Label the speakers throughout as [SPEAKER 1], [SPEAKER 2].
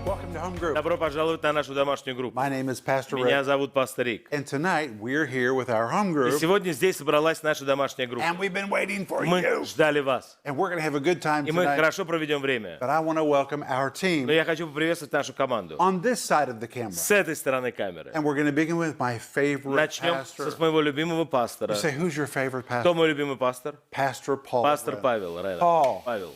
[SPEAKER 1] Welcome to Home Group.
[SPEAKER 2] Добро пожаловать на нашу домашнюю группу.
[SPEAKER 1] My name is Pastor
[SPEAKER 2] Меня
[SPEAKER 1] Rick,
[SPEAKER 2] зовут пастор Рик.
[SPEAKER 1] and tonight we're here with our home
[SPEAKER 2] И
[SPEAKER 1] group,
[SPEAKER 2] сегодня здесь собралась наша домашняя группа.
[SPEAKER 1] and we've been waiting for
[SPEAKER 2] Мы
[SPEAKER 1] you.
[SPEAKER 2] ждали вас.
[SPEAKER 1] And we're going to have a good time
[SPEAKER 2] И мы
[SPEAKER 1] tonight.
[SPEAKER 2] хорошо проведем время.
[SPEAKER 1] But I want to welcome our
[SPEAKER 2] Но
[SPEAKER 1] team
[SPEAKER 2] я хочу поприветствовать нашу команду.
[SPEAKER 1] on this side of the camera.
[SPEAKER 2] С этой стороны камеры.
[SPEAKER 1] And we're going to begin with my favorite
[SPEAKER 2] Начнем
[SPEAKER 1] pastor.
[SPEAKER 2] с моего любимого пастора.
[SPEAKER 1] You say, who's your favorite
[SPEAKER 2] Кто
[SPEAKER 1] pastor?
[SPEAKER 2] мой любимый пастор?
[SPEAKER 1] Pastor Paul.
[SPEAKER 2] Пастор Павел. Реннер.
[SPEAKER 1] Paul.
[SPEAKER 2] Павел.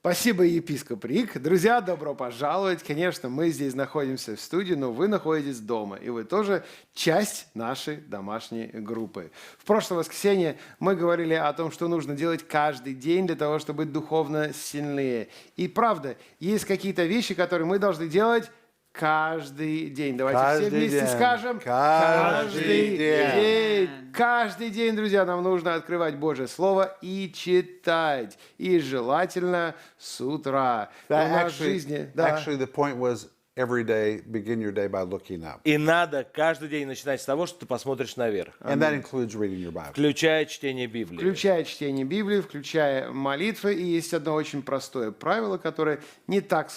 [SPEAKER 3] Спасибо, епископ Рик. Друзья, добро пожаловать. Конечно, мы здесь находимся в студии, но вы находитесь дома, и вы тоже часть нашей домашней группы. В прошлое воскресенье мы говорили о том, что нужно делать каждый день для того, чтобы быть духовно сильнее. И правда, есть какие-то вещи, которые мы должны делать каждый день. Давайте все
[SPEAKER 1] Каждый
[SPEAKER 3] вместе
[SPEAKER 1] день.
[SPEAKER 3] скажем.
[SPEAKER 1] Каждый день.
[SPEAKER 3] Каждый день, друзья, нам нужно открывать Божье Слово и читать. И желательно с утра. У нас в жизни...
[SPEAKER 1] Actually, the point was every day, begin your day by looking up.
[SPEAKER 2] И надо каждый день начинать с того, что ты посмотришь наверх.
[SPEAKER 1] And that includes reading your Bible.
[SPEAKER 2] Включая чтение Библии.
[SPEAKER 3] Включая чтение Библии, включая молитвы. И есть одно очень простое правило, которое не так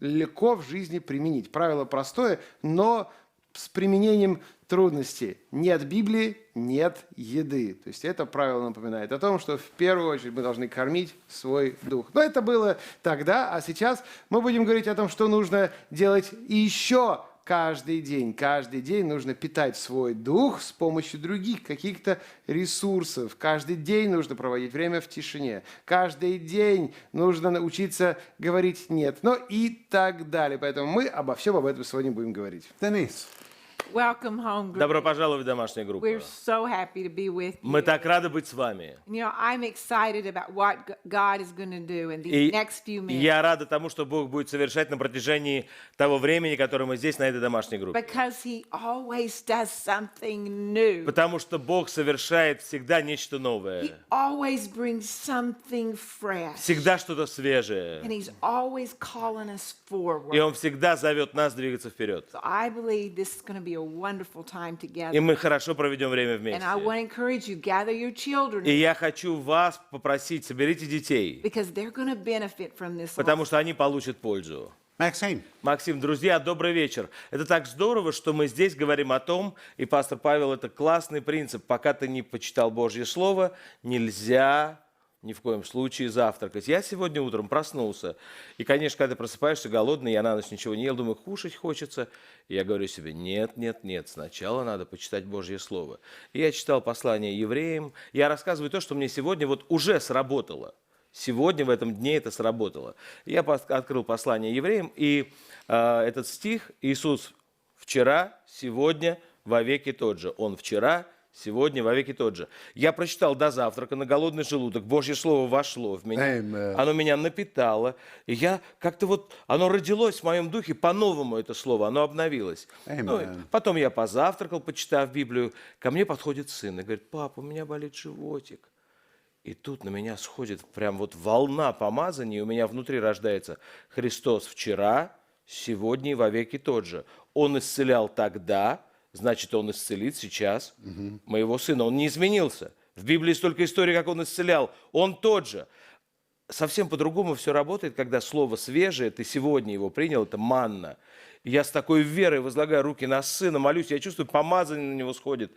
[SPEAKER 3] легко в жизни применить. Правило простое, но с применением трудностей. Нет Библии, нет еды. То есть это правило напоминает о том, что в первую очередь мы должны кормить свой дух. Но это было тогда, а сейчас мы будем говорить о том, что нужно делать еще каждый день. Каждый день нужно питать свой дух с помощью других каких-то ресурсов. Каждый день нужно проводить время в тишине. Каждый день нужно научиться говорить «нет». Ну и так далее. Поэтому мы обо всем об этом сегодня будем говорить.
[SPEAKER 1] Denise.
[SPEAKER 4] Welcome home, group.
[SPEAKER 2] Добро пожаловать в домашнюю группу.
[SPEAKER 4] We're so happy to be with you.
[SPEAKER 2] Мы так рады быть с вами.
[SPEAKER 4] You know, I'm excited about what God is going to do in
[SPEAKER 2] И
[SPEAKER 4] these next few minutes.
[SPEAKER 2] я рада тому, что Бог будет совершать на протяжении того времени, которое мы здесь, на этой домашней группе.
[SPEAKER 4] Because He always does something new.
[SPEAKER 2] Потому что Бог совершает всегда нечто
[SPEAKER 4] He
[SPEAKER 2] новое.
[SPEAKER 4] always brings something fresh.
[SPEAKER 2] Всегда что-то свежее.
[SPEAKER 4] And He's always calling us forward.
[SPEAKER 2] И Он всегда зовет нас двигаться вперед.
[SPEAKER 4] So I believe this is going to be a wonderful time together.
[SPEAKER 2] И мы хорошо проведем время
[SPEAKER 4] And
[SPEAKER 2] вместе.
[SPEAKER 4] I want to encourage you, gather your children.
[SPEAKER 2] И я хочу вас попросить, соберите детей,
[SPEAKER 4] Because they're going to benefit from this.
[SPEAKER 2] потому что они получат пользу.
[SPEAKER 1] Maxine.
[SPEAKER 2] Максим, друзья, добрый вечер. Это так здорово, что мы здесь говорим о том, и пастор Павел, это классный принцип. Пока ты не почитал Божье Слово, нельзя ни в коем случае завтракать. Я сегодня утром проснулся, и, конечно, когда ты просыпаешься голодный, я на ночь ничего не ел, думаю, кушать хочется. И я говорю себе, нет, сначала надо почитать Божье Слово. И я читал послание евреям, я рассказываю то, что мне сегодня вот уже сработало. Сегодня, в этом дне это сработало. Я открыл послание евреям, и этот стих «Иисус вчера, сегодня, вовеки тот же». Он вчера, сегодня, вовеки тот же. Я прочитал до завтрака на голодный желудок. Божье Слово вошло в меня.
[SPEAKER 1] Amen.
[SPEAKER 2] Оно меня напитало. И я как-то вот, оно родилось в моем духе по-новому, это слово, оно обновилось.
[SPEAKER 1] Amen.
[SPEAKER 2] Ну, и потом я позавтракал, почитав Библию. Ко мне подходит сын и говорит, папа, у меня болит животик. И тут на меня сходит прям вот волна помазания, и у меня внутри рождается Христос вчера, сегодня и вовеки тот же. Он исцелял тогда, значит, Он исцелит сейчас моего сына. Он не изменился. В Библии столько историй, как Он исцелял. Он тот же. Совсем по-другому все работает, когда слово свежее, ты сегодня его принял, это манна. И я с такой верой возлагаю руки на сына, молюсь, я чувствую, помазание на него сходит.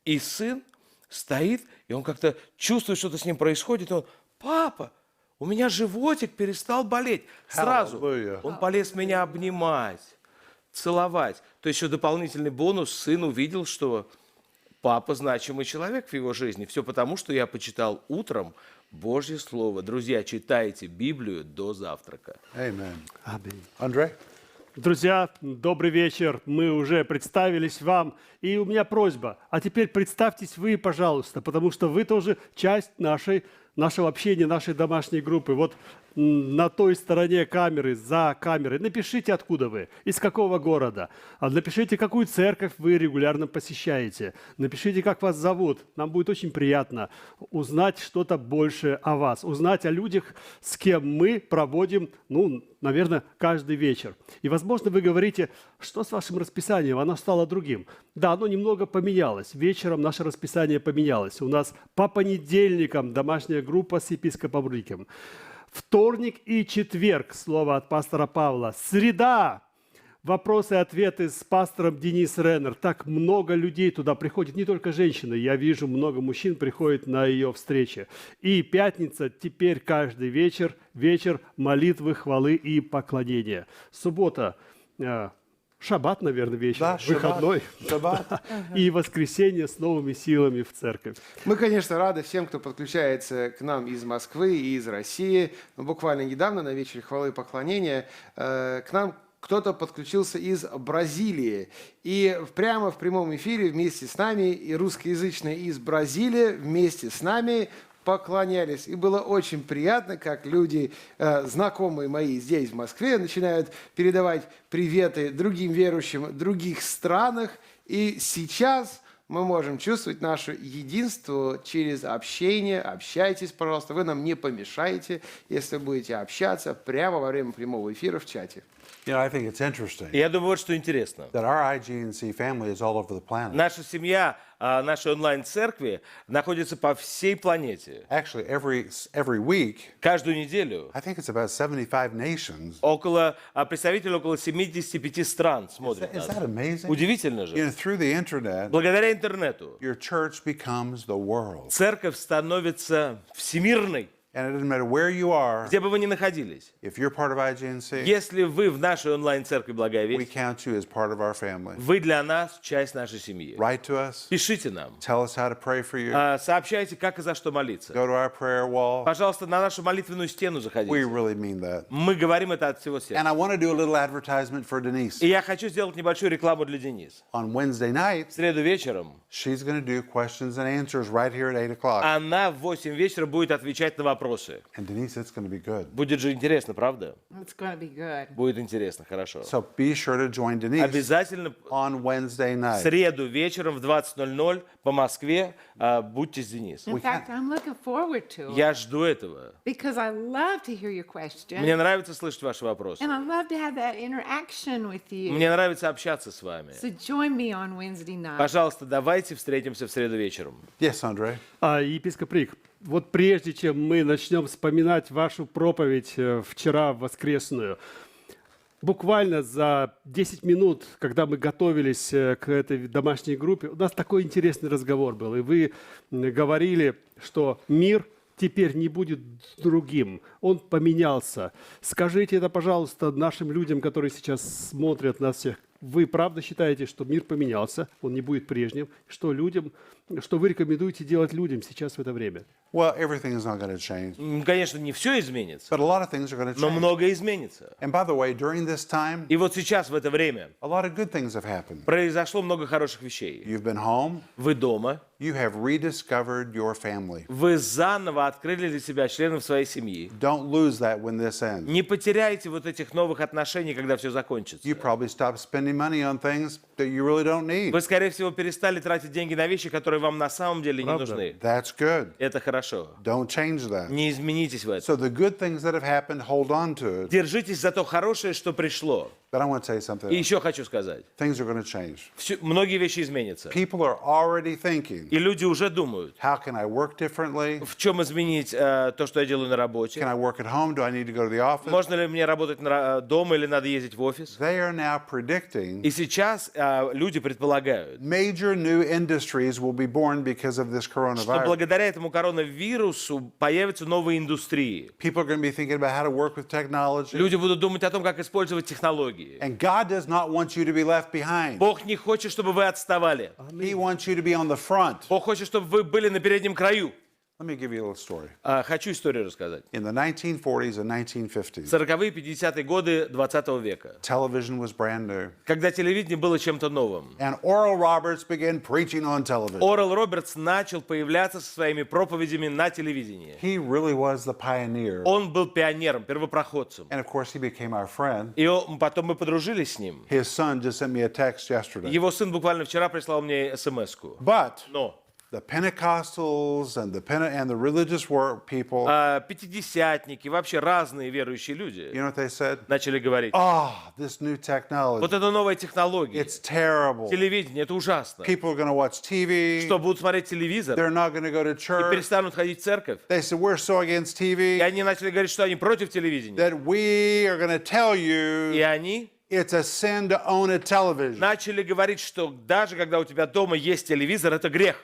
[SPEAKER 2] И сын стоит, и он как-то чувствует, что-то с ним происходит, и он, папа, у меня животик перестал болеть. Сразу
[SPEAKER 1] Hallelujah.
[SPEAKER 2] он полез меня обнимать, целовать. То есть еще дополнительный бонус, сын увидел, что папа значимый человек в его жизни. Все потому, что я почитал утром Божье Слово. Друзья, читайте Библию до завтрака.
[SPEAKER 1] Amen.
[SPEAKER 3] Аминь.
[SPEAKER 1] Andre?
[SPEAKER 5] Друзья, добрый вечер. Мы уже представились вам. И у меня просьба. А теперь представьтесь вы, пожалуйста, потому что вы тоже часть нашего общения, нашей домашней группы. Вот на той стороне камеры, за камерой. Напишите, откуда вы, из какого города. Напишите, какую церковь вы регулярно посещаете. Напишите, как вас зовут. Нам будет очень приятно узнать что-то больше о вас. Узнать о людях, с кем мы проводим, наверное, каждый вечер. И, возможно, вы говорите, что с вашим расписанием? Оно стало другим. Да, оно немного поменялось. Вечером наше расписание поменялось. У нас по понедельникам домашняя группа с епископом Риком. Вторник и четверг, слово от пастора Павла. Среда. Вопросы и ответы с пастором Денис Реннер. Так много людей туда приходит, не только женщины. Я вижу, много мужчин приходит на ее встречи. И пятница, теперь каждый вечер, вечер молитвы, хвалы и поклонения. Суббота, шаббат, наверное, вечер,
[SPEAKER 1] Да,
[SPEAKER 5] выходной.
[SPEAKER 1] Шаббат.
[SPEAKER 5] И воскресенье с новыми силами в церковь.
[SPEAKER 3] Мы, конечно, рады всем, кто подключается к нам из Москвы и из России. Но буквально недавно на вечере хвалы и поклонения к нам кто-то подключился из Бразилии. И прямо в прямом эфире вместе с нами и русскоязычные из Бразилии вместе с нами поклонялись. И было очень приятно, как люди, знакомые мои здесь, в Москве, начинают передавать приветы другим верующим в других странах. И сейчас мы можем чувствовать наше единство через общение. Общайтесь, пожалуйста, вы нам не помешаете, если будете общаться прямо во время прямого эфира в чате.
[SPEAKER 1] You know, I think it's interesting
[SPEAKER 2] Я думаю, вот что интересно.
[SPEAKER 1] that our IGNC family is all over the planet.
[SPEAKER 2] Наша семья, нашей онлайн-церкви находится по всей планете.
[SPEAKER 1] Actually, every week,
[SPEAKER 2] Каждую неделю
[SPEAKER 1] I think it's about 75 nations.
[SPEAKER 2] представители около 75 стран смотрят
[SPEAKER 1] Is
[SPEAKER 2] нас.
[SPEAKER 1] that amazing?
[SPEAKER 2] Удивительно
[SPEAKER 1] You
[SPEAKER 2] же.
[SPEAKER 1] know, through the internet,
[SPEAKER 2] Благодаря интернету
[SPEAKER 1] your church becomes the world.
[SPEAKER 2] церковь становится всемирной,
[SPEAKER 1] And it doesn't matter where you are,
[SPEAKER 2] где бы вы ни находились.
[SPEAKER 1] if you're part of IGNC,
[SPEAKER 2] Если вы в нашей онлайн-церкви «Благая
[SPEAKER 1] we
[SPEAKER 2] весть»,
[SPEAKER 1] count you as part of our family.
[SPEAKER 2] вы для нас часть нашей семьи.
[SPEAKER 1] Write to us,
[SPEAKER 2] Пишите нам,
[SPEAKER 1] tell us how to pray for you,
[SPEAKER 2] сообщайте, как и за что молиться.
[SPEAKER 1] go to our prayer wall.
[SPEAKER 2] Пожалуйста, на нашу молитвенную стену
[SPEAKER 1] We
[SPEAKER 2] заходите.
[SPEAKER 1] really mean that.
[SPEAKER 2] Мы говорим это от всего
[SPEAKER 1] And
[SPEAKER 2] сердца.
[SPEAKER 1] I want to do a little advertisement for Denise.
[SPEAKER 2] И я хочу сделать небольшую рекламу для Денис.
[SPEAKER 1] On Wednesday night,
[SPEAKER 2] В среду вечером
[SPEAKER 1] she's going to do questions and answers right here at 8 o'clock.
[SPEAKER 2] она в 8 вечера будет отвечать на вопросы.
[SPEAKER 1] And Denise, it's going to be good.
[SPEAKER 2] Будет же интересно, правда?
[SPEAKER 4] It's going to be good.
[SPEAKER 2] Будет интересно, хорошо.
[SPEAKER 1] So be sure to join Denise
[SPEAKER 2] Обязательно
[SPEAKER 1] on Wednesday
[SPEAKER 2] в
[SPEAKER 1] night.
[SPEAKER 2] среду вечером в 20:00 по Москве будьте с Денис.
[SPEAKER 4] In fact, I'm looking forward to it
[SPEAKER 2] Я жду этого.
[SPEAKER 4] because I love to hear your question.
[SPEAKER 2] Мне нравится слышать ваши вопросы.
[SPEAKER 4] And I love to have that interaction with you.
[SPEAKER 2] Мне нравится общаться с вами.
[SPEAKER 4] So join me on Wednesday night.
[SPEAKER 2] Пожалуйста, давайте встретимся в среду вечером.
[SPEAKER 1] Yes, Andre.
[SPEAKER 5] Епископ Рик, вот прежде чем мы начнем вспоминать вашу проповедь вчера воскресную, буквально за 10 минут, когда мы готовились к этой домашней группе, у нас такой интересный разговор был. И вы говорили, что мир теперь не будет другим. Он поменялся. Скажите это, пожалуйста, нашим людям, которые сейчас смотрят нас всех. Вы правда считаете, что мир поменялся, он не будет прежним? Что людям, что вы рекомендуете делать людям сейчас в это время?
[SPEAKER 1] Well, everything is not going to change,
[SPEAKER 2] Конечно, не все изменится,
[SPEAKER 1] but a lot of things are going to
[SPEAKER 2] но
[SPEAKER 1] change.
[SPEAKER 2] многое изменится.
[SPEAKER 1] And by the way, during this time,
[SPEAKER 2] И вот сейчас, в это время,
[SPEAKER 1] a lot of good things have happened.
[SPEAKER 2] произошло много хороших вещей.
[SPEAKER 1] You've been home.
[SPEAKER 2] Вы дома,
[SPEAKER 1] You have rediscovered your family.
[SPEAKER 2] вы заново открыли для себя членов своей семьи.
[SPEAKER 1] Don't lose that when this ends.
[SPEAKER 2] Не потеряйте вот этих новых отношений, когда все закончится.
[SPEAKER 1] You probably stopped spending money on things that you really don't need.
[SPEAKER 2] Вы, скорее всего, перестали тратить деньги на вещи, которые вам на самом деле не
[SPEAKER 5] Правда?
[SPEAKER 2] нужны.
[SPEAKER 1] That's good.
[SPEAKER 2] Это хорошо.
[SPEAKER 1] Don't change that.
[SPEAKER 2] Не изменитесь в этом.
[SPEAKER 1] So the good things that have happened, hold on to it.
[SPEAKER 2] Держитесь за то хорошее, что пришло.
[SPEAKER 1] But I want to tell you something.
[SPEAKER 2] И еще хочу сказать.
[SPEAKER 1] Things are going to change.
[SPEAKER 2] Многие вещи изменятся.
[SPEAKER 1] People are already thinking,
[SPEAKER 2] И люди уже думают,
[SPEAKER 1] how can I work differently?
[SPEAKER 2] в чем изменить то, что я делаю на работе.
[SPEAKER 1] Can I work at home? Do I need to go to the office?
[SPEAKER 2] Можно ли мне работать дома или надо ездить в офис?
[SPEAKER 1] They are now predicting
[SPEAKER 2] И сейчас люди предполагают,
[SPEAKER 1] major new industries will be born because of this
[SPEAKER 2] что
[SPEAKER 1] coronavirus.
[SPEAKER 2] благодаря этому коронавирусу появятся новые индустрии.
[SPEAKER 1] People are going to be thinking about how to work with technology.
[SPEAKER 2] Люди будут думать о том, как использовать технологии.
[SPEAKER 1] And God does not want you to be left behind.
[SPEAKER 2] Бог не хочет, чтобы вы отставали.
[SPEAKER 1] He wants you to be on the front.
[SPEAKER 2] Бог хочет, чтобы вы были на переднем краю.
[SPEAKER 1] Let me give you a little story.
[SPEAKER 2] Хочу историю рассказать.
[SPEAKER 1] In the 1940s and 1950s,
[SPEAKER 2] 40-е, 50-е годы 20 века,
[SPEAKER 1] television was brand new.
[SPEAKER 2] когда телевидение было чем-то новым.
[SPEAKER 1] And Oral Roberts began preaching on television.
[SPEAKER 2] Орел Робертс начал появляться со своими проповедями на телевидении.
[SPEAKER 1] He really was the pioneer.
[SPEAKER 2] Он был пионером, первопроходцем.
[SPEAKER 1] And of course, he became our friend.
[SPEAKER 2] И потом мы подружились с ним.
[SPEAKER 1] His son just sent me a text yesterday.
[SPEAKER 2] Его сын буквально вчера прислал мне смс-ку.
[SPEAKER 1] But
[SPEAKER 2] Но
[SPEAKER 1] the Pentecostals and the religious people,
[SPEAKER 2] пятидесятники, вообще разные верующие люди
[SPEAKER 1] you know what they said?
[SPEAKER 2] начали говорить,
[SPEAKER 1] Oh, this new
[SPEAKER 2] вот
[SPEAKER 1] technology,
[SPEAKER 2] это новая технология,
[SPEAKER 1] it's terrible.
[SPEAKER 2] телевидение, это ужасно.
[SPEAKER 1] People are going to watch TV.
[SPEAKER 2] Что, будут смотреть телевизор
[SPEAKER 1] They're not going to go to
[SPEAKER 2] и
[SPEAKER 1] church.
[SPEAKER 2] перестанут ходить в церковь?
[SPEAKER 1] They said, we're so against
[SPEAKER 2] И
[SPEAKER 1] TV
[SPEAKER 2] они начали говорить, что они против телевидения.
[SPEAKER 1] that we are going to tell
[SPEAKER 2] И
[SPEAKER 1] you
[SPEAKER 2] они
[SPEAKER 1] it's a sin to own a television.
[SPEAKER 2] начали говорить, что даже когда у тебя дома есть телевизор, это грех.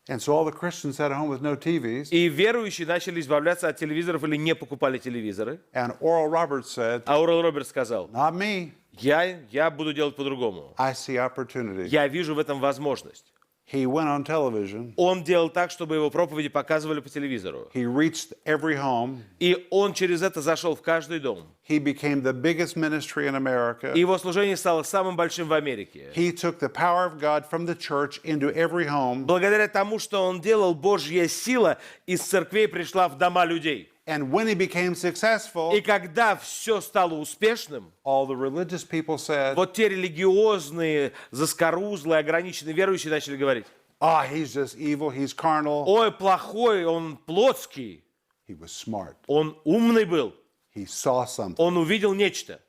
[SPEAKER 1] And so all the Christians at home with no TVs.
[SPEAKER 2] И верующие начали избавляться от телевизоров или не покупали телевизоры.
[SPEAKER 1] And Oral Roberts said,
[SPEAKER 2] А Орел Робертс сказал,
[SPEAKER 1] not me.
[SPEAKER 2] я буду делать по-другому.
[SPEAKER 1] I see opportunity.
[SPEAKER 2] Я вижу в этом возможность.
[SPEAKER 1] He went on television.
[SPEAKER 2] Он делал так, чтобы его проповеди показывали по телевизору.
[SPEAKER 1] He reached every home.
[SPEAKER 2] И он через это зашел в каждый дом.
[SPEAKER 1] He became the biggest ministry in America.
[SPEAKER 2] И его служение стало самым большим в Америке.
[SPEAKER 1] He took the power of God from the church into every home.
[SPEAKER 2] Благодаря тому, что он делал, Божья сила из церквей пришла в дома людей.
[SPEAKER 1] And when he became successful,
[SPEAKER 2] И когда все стало успешным,
[SPEAKER 1] all the religious people said,
[SPEAKER 2] вот те религиозные, заскорузлые, ограниченные верующие начали говорить,
[SPEAKER 1] he's just evil, he's carnal.
[SPEAKER 2] ой, плохой, он плотский,
[SPEAKER 1] He was smart.
[SPEAKER 2] он умный был,
[SPEAKER 1] He saw something.
[SPEAKER 2] он увидел нечто.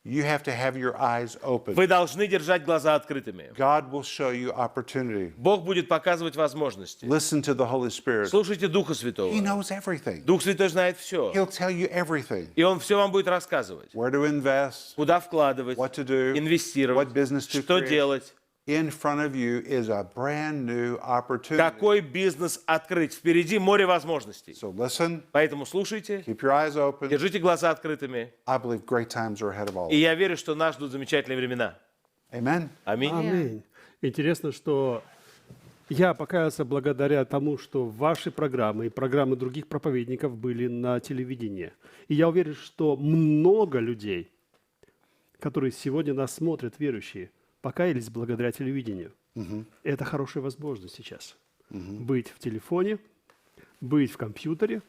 [SPEAKER 1] You have to have your eyes open.
[SPEAKER 2] Вы должны держать глаза открытыми.
[SPEAKER 1] God will show you opportunity.
[SPEAKER 2] Бог будет показывать возможности.
[SPEAKER 1] Listen to the Holy Spirit.
[SPEAKER 2] Слушайте Духа Святого.
[SPEAKER 1] He knows everything.
[SPEAKER 2] Дух Святой знает все.
[SPEAKER 1] He'll tell you everything.
[SPEAKER 2] И Он все вам будет рассказывать.
[SPEAKER 1] Where to invest,
[SPEAKER 2] Куда вкладывать,
[SPEAKER 1] what to do,
[SPEAKER 2] инвестировать,
[SPEAKER 1] what business to
[SPEAKER 2] что
[SPEAKER 1] create.
[SPEAKER 2] делать.
[SPEAKER 1] In front of you is a brand new opportunity.
[SPEAKER 2] Какой бизнес открыть. Впереди море возможностей.
[SPEAKER 1] So listen,
[SPEAKER 2] Поэтому слушайте,
[SPEAKER 1] keep your eyes open.
[SPEAKER 2] держите глаза открытыми.
[SPEAKER 1] I believe great times are ahead of all.
[SPEAKER 2] И я верю, что нас ждут замечательные времена.
[SPEAKER 1] Amen.
[SPEAKER 2] Аминь.
[SPEAKER 5] Аминь. Интересно, что я покаялся благодаря тому, что ваши программы и программы других проповедников были на телевидении. И я уверен, что много людей, которые сегодня нас смотрят, верующие, покаялись благодаря телевидению. Это хорошая возможность сейчас. Быть в телефоне, быть в компьютере,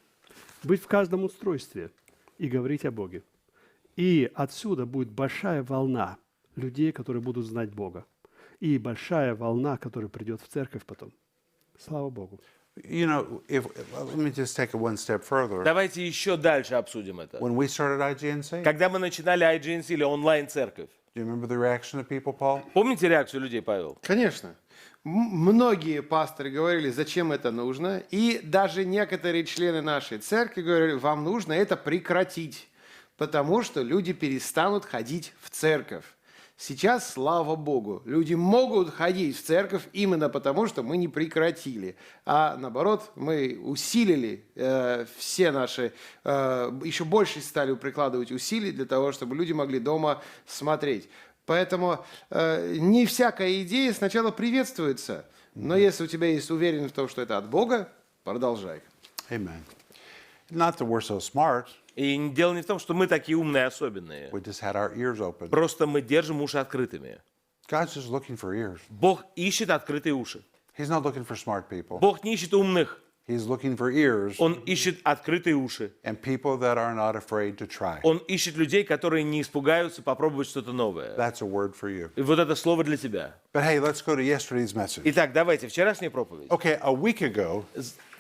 [SPEAKER 5] быть в каждом устройстве и говорить о Боге. И отсюда будет большая волна людей, которые будут знать Бога. И большая волна, которая придет в церковь потом. Слава Богу.
[SPEAKER 1] You know, let me just take it one step further.
[SPEAKER 2] Давайте еще дальше обсудим это.
[SPEAKER 1] When we started IGNC,
[SPEAKER 2] Когда мы начинали IGNC или онлайн-церковь,
[SPEAKER 1] do you remember the reaction of people, Paul?
[SPEAKER 2] помните реакцию людей, Павел?
[SPEAKER 3] Конечно. Многие пасторы говорили, зачем это нужно. И даже некоторые члены нашей церкви говорили, вам нужно это прекратить, потому что люди перестанут ходить в церковь. Сейчас, слава Богу, люди могут ходить в церковь именно потому, что мы не прекратили. А наоборот, мы усилили все наши, еще больше стали прикладывать усилий для того, чтобы люди могли дома смотреть. Поэтому не всякая идея сначала приветствуется. Но если у тебя есть уверенность в том, что это от Бога, продолжай.
[SPEAKER 1] Amen. Not that we're so smart.
[SPEAKER 2] И дело не в том, что мы такие умные, особенные.
[SPEAKER 1] We just had our ears open.
[SPEAKER 2] Просто мы держим уши открытыми.
[SPEAKER 1] God's just looking for ears.
[SPEAKER 2] Бог ищет открытые уши.
[SPEAKER 1] He's not looking for smart people.
[SPEAKER 2] Бог не ищет умных.
[SPEAKER 1] He's looking for ears
[SPEAKER 2] Он ищет открытые уши.
[SPEAKER 1] and people that are not afraid to try.
[SPEAKER 2] Он ищет людей, которые не испугаются попробовать что-то новое.
[SPEAKER 1] That's a word for you.
[SPEAKER 2] И вот это слово для тебя.
[SPEAKER 1] But hey, let's go to yesterday's message.
[SPEAKER 2] Итак, давайте, вчерашняя проповедь.
[SPEAKER 1] Okay, a week ago,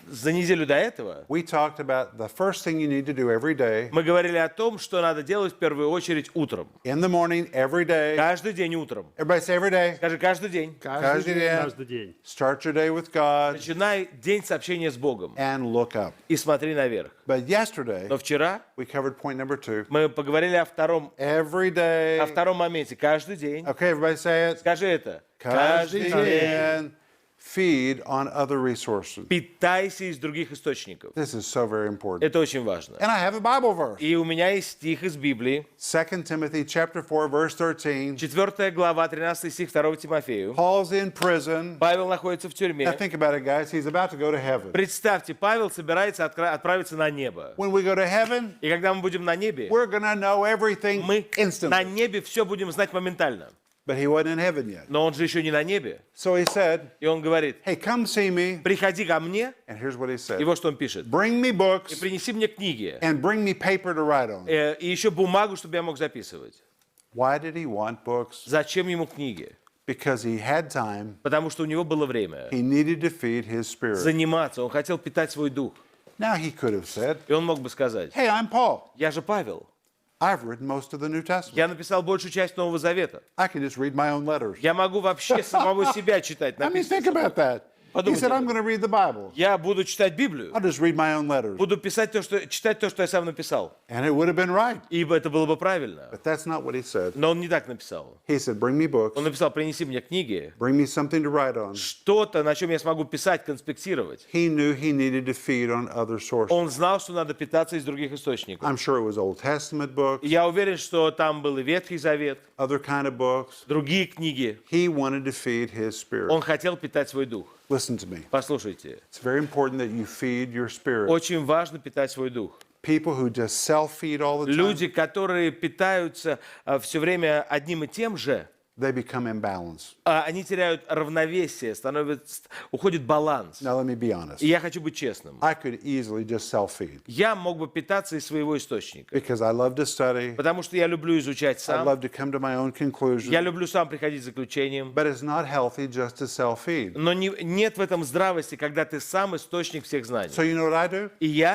[SPEAKER 2] За неделю до этого
[SPEAKER 1] we talked about the first thing you need to do every day,
[SPEAKER 2] мы говорили о том, что надо делать в первую очередь утром.
[SPEAKER 1] in the morning, every day.
[SPEAKER 2] Каждый день утром.
[SPEAKER 1] Everybody say every day.
[SPEAKER 2] Скажи, каждый день.
[SPEAKER 1] Каждый день.
[SPEAKER 5] Каждый день.
[SPEAKER 1] Start your day with God
[SPEAKER 2] Начинай день с общения с Богом
[SPEAKER 1] and look up.
[SPEAKER 2] и смотри наверх.
[SPEAKER 1] But yesterday,
[SPEAKER 2] Но вчера
[SPEAKER 1] we covered point number 2.
[SPEAKER 2] мы поговорили о втором
[SPEAKER 1] Every day.
[SPEAKER 2] моменте. Каждый день.
[SPEAKER 1] Okay, everybody say it.
[SPEAKER 2] Скажи это.
[SPEAKER 1] Каждый
[SPEAKER 2] Каждый день.
[SPEAKER 1] день. Feed on other resources.
[SPEAKER 2] Питайся из других источников.
[SPEAKER 1] This is so very important.
[SPEAKER 2] Это очень важно.
[SPEAKER 1] And I have a Bible verse.
[SPEAKER 2] И у меня есть стих из Библии.
[SPEAKER 1] 2 Timothy chapter 4, verse 13.
[SPEAKER 2] 4 глава, 13 стих 2 Тимофею.
[SPEAKER 1] Paul's in prison.
[SPEAKER 2] Павел находится в
[SPEAKER 1] Now
[SPEAKER 2] тюрьме.
[SPEAKER 1] think about it, guys. He's about to go to heaven.
[SPEAKER 2] Представьте, Павел собирается отправиться на небо.
[SPEAKER 1] When we go to heaven,
[SPEAKER 2] И когда мы будем на небе,
[SPEAKER 1] we're going to know everything
[SPEAKER 2] мы на
[SPEAKER 1] instantly.
[SPEAKER 2] небе все будем знать моментально.
[SPEAKER 1] But he wasn't in heaven yet.
[SPEAKER 2] Но он же еще не на небе.
[SPEAKER 1] So he said,
[SPEAKER 2] И он говорит,
[SPEAKER 1] hey, come see me.
[SPEAKER 2] приходи ко мне.
[SPEAKER 1] And here's what he
[SPEAKER 2] И
[SPEAKER 1] said.
[SPEAKER 2] вот что он пишет.
[SPEAKER 1] Bring me
[SPEAKER 2] И
[SPEAKER 1] books
[SPEAKER 2] принеси мне книги.
[SPEAKER 1] and bring me paper to write on.
[SPEAKER 2] И еще бумагу, чтобы я мог записывать.
[SPEAKER 1] Why did he want books?
[SPEAKER 2] Зачем ему книги?
[SPEAKER 1] because he had time.
[SPEAKER 2] потому что у него было время
[SPEAKER 1] He needed to feed his spirit.
[SPEAKER 2] заниматься, он хотел питать свой дух.
[SPEAKER 1] Now he could have said,
[SPEAKER 2] И он мог бы сказать,
[SPEAKER 1] hey, I'm Paul.
[SPEAKER 2] я же Павел,
[SPEAKER 1] I've written most of the New Testament.
[SPEAKER 2] я написал большую часть Нового Завета.
[SPEAKER 1] I can just read my own letters.
[SPEAKER 2] Я могу вообще самого себя читать.
[SPEAKER 1] I mean, think
[SPEAKER 2] Написано.
[SPEAKER 1] about that. He
[SPEAKER 2] Подумайте
[SPEAKER 1] said,
[SPEAKER 2] об
[SPEAKER 1] I'm
[SPEAKER 2] этом.
[SPEAKER 1] going to read the Bible.
[SPEAKER 2] Я буду читать Библию,
[SPEAKER 1] I'll just read my own letters.
[SPEAKER 2] буду читать то, что я сам написал.
[SPEAKER 1] And it would have been right.
[SPEAKER 2] Ибо это было бы правильно.
[SPEAKER 1] But that's not what he said.
[SPEAKER 2] Но он не так написал.
[SPEAKER 1] He said, bring me books.
[SPEAKER 2] Он написал, принеси мне книги,
[SPEAKER 1] Bring me something to write on.
[SPEAKER 2] что-то, на чем я смогу писать, конспектировать.
[SPEAKER 1] He knew he needed to feed on other sources.
[SPEAKER 2] Он знал, что надо питаться из других источников.
[SPEAKER 1] I'm sure it was Old Testament books,
[SPEAKER 2] И я уверен, что там был и Ветхий Завет,
[SPEAKER 1] other kind of books.
[SPEAKER 2] другие книги.
[SPEAKER 1] He wanted to feed his spirit.
[SPEAKER 2] Он хотел питать свой дух.
[SPEAKER 1] Listen to me.
[SPEAKER 2] Послушайте,
[SPEAKER 1] It's very important that you feed your spirit.
[SPEAKER 2] очень важно питать свой дух.
[SPEAKER 1] People who just self-feed all the time,
[SPEAKER 2] Люди, которые питаются все время одним и тем же,
[SPEAKER 1] they become imbalanced.
[SPEAKER 2] они теряют равновесие, уходит баланс.
[SPEAKER 1] Now, let me be honest.
[SPEAKER 2] И я хочу быть честным.
[SPEAKER 1] I could easily just self-feed
[SPEAKER 2] Я мог бы питаться из своего источника,
[SPEAKER 1] because I love to study.
[SPEAKER 2] потому что я люблю изучать
[SPEAKER 1] I
[SPEAKER 2] сам,
[SPEAKER 1] love to come to my own
[SPEAKER 2] я
[SPEAKER 1] conclusion.
[SPEAKER 2] люблю сам приходить к заключениям.
[SPEAKER 1] But it's not healthy just to self-feed.
[SPEAKER 2] Но нет в этом здравости, когда ты сам источник всех знаний.
[SPEAKER 1] So you know what I do?
[SPEAKER 2] И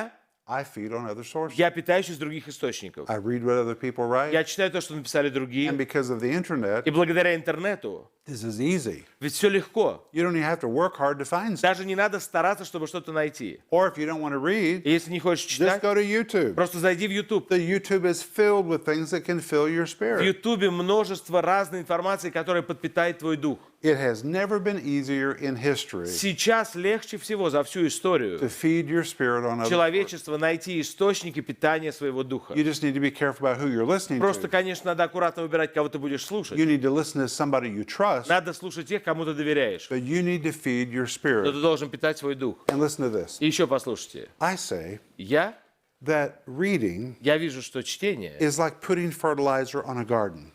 [SPEAKER 1] I feed on other sources.
[SPEAKER 2] я питаюсь из других источников.
[SPEAKER 1] I read what other people write.
[SPEAKER 2] Я читаю то, что написали
[SPEAKER 1] And
[SPEAKER 2] другие.
[SPEAKER 1] because of the internet,
[SPEAKER 2] И благодаря интернету,
[SPEAKER 1] this is easy.
[SPEAKER 2] ведь все легко.
[SPEAKER 1] You don't even have to work hard to find stuff.
[SPEAKER 2] Даже не надо стараться, чтобы что-то найти.
[SPEAKER 1] Or if you don't want to read,
[SPEAKER 2] И если не хочешь
[SPEAKER 1] just
[SPEAKER 2] читать,
[SPEAKER 1] go to YouTube.
[SPEAKER 2] просто зайди в YouTube.
[SPEAKER 1] The YouTube is filled with things that can fill your
[SPEAKER 2] В
[SPEAKER 1] spirit.
[SPEAKER 2] YouTube множество разной информации, которая подпитает твой дух.
[SPEAKER 1] It has never been easier in history
[SPEAKER 2] Сейчас легче всего за всю
[SPEAKER 1] to
[SPEAKER 2] историю
[SPEAKER 1] feed your spirit on other sources.
[SPEAKER 2] человечества найти источники питания своего духа.
[SPEAKER 1] You just need to be careful about who you're listening
[SPEAKER 2] Просто,
[SPEAKER 1] to.
[SPEAKER 2] конечно, надо аккуратно выбирать, кого ты будешь слушать.
[SPEAKER 1] You need to listen to somebody you trust,
[SPEAKER 2] Надо слушать тех, кому ты доверяешь.
[SPEAKER 1] but you need to feed your
[SPEAKER 2] Но
[SPEAKER 1] spirit.
[SPEAKER 2] ты должен питать свой дух.
[SPEAKER 1] And listen to this.
[SPEAKER 2] И еще послушайте.
[SPEAKER 1] I say
[SPEAKER 2] Я
[SPEAKER 1] that reading
[SPEAKER 2] вижу, что чтение
[SPEAKER 1] is like putting fertilizer on a garden.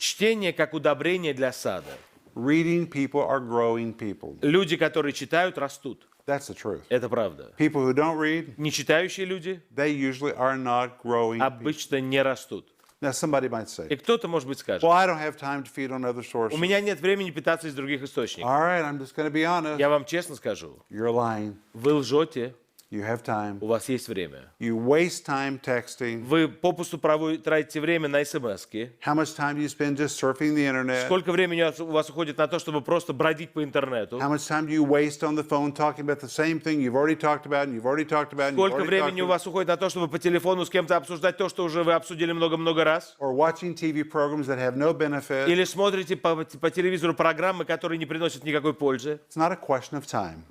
[SPEAKER 2] как удобрение для сада.
[SPEAKER 1] Reading people are growing people.
[SPEAKER 2] Люди, которые читают, растут.
[SPEAKER 1] That's the truth.
[SPEAKER 2] Это правда.
[SPEAKER 1] People who don't read,
[SPEAKER 2] Не читающие люди
[SPEAKER 1] they usually are not growing people.
[SPEAKER 2] обычно не растут.
[SPEAKER 1] Now somebody might
[SPEAKER 2] И
[SPEAKER 1] say,
[SPEAKER 2] кто-то, может быть, скажет,
[SPEAKER 1] well, I don't have time to feed on other
[SPEAKER 2] у
[SPEAKER 1] sources.
[SPEAKER 2] меня нет времени питаться из других источников.
[SPEAKER 1] All right, I'm just going to be honest.
[SPEAKER 2] Я вам честно скажу,
[SPEAKER 1] You're lying.
[SPEAKER 2] вы лжете,
[SPEAKER 1] You have time.
[SPEAKER 2] у вас есть время.
[SPEAKER 1] You waste time texting.
[SPEAKER 2] Вы попусту тратите время на смс-ки.
[SPEAKER 1] How much time do you spend just surfing the internet?
[SPEAKER 2] Сколько времени у вас уходит на то, чтобы просто бродить по интернету?
[SPEAKER 1] How much time do you waste on the phone talking about the same thing you've already talked about and you've already talked about and you've
[SPEAKER 2] Сколько
[SPEAKER 1] already talked
[SPEAKER 2] времени у
[SPEAKER 1] about?
[SPEAKER 2] вас уходит на то, чтобы по телефону с кем-то обсуждать то, что уже вы обсудили много-много раз?
[SPEAKER 1] Or watching TV programs that have no benefit?
[SPEAKER 2] Или смотрите по телевизору программы, которые не приносят никакой пользы?
[SPEAKER 1] It's not a question of time.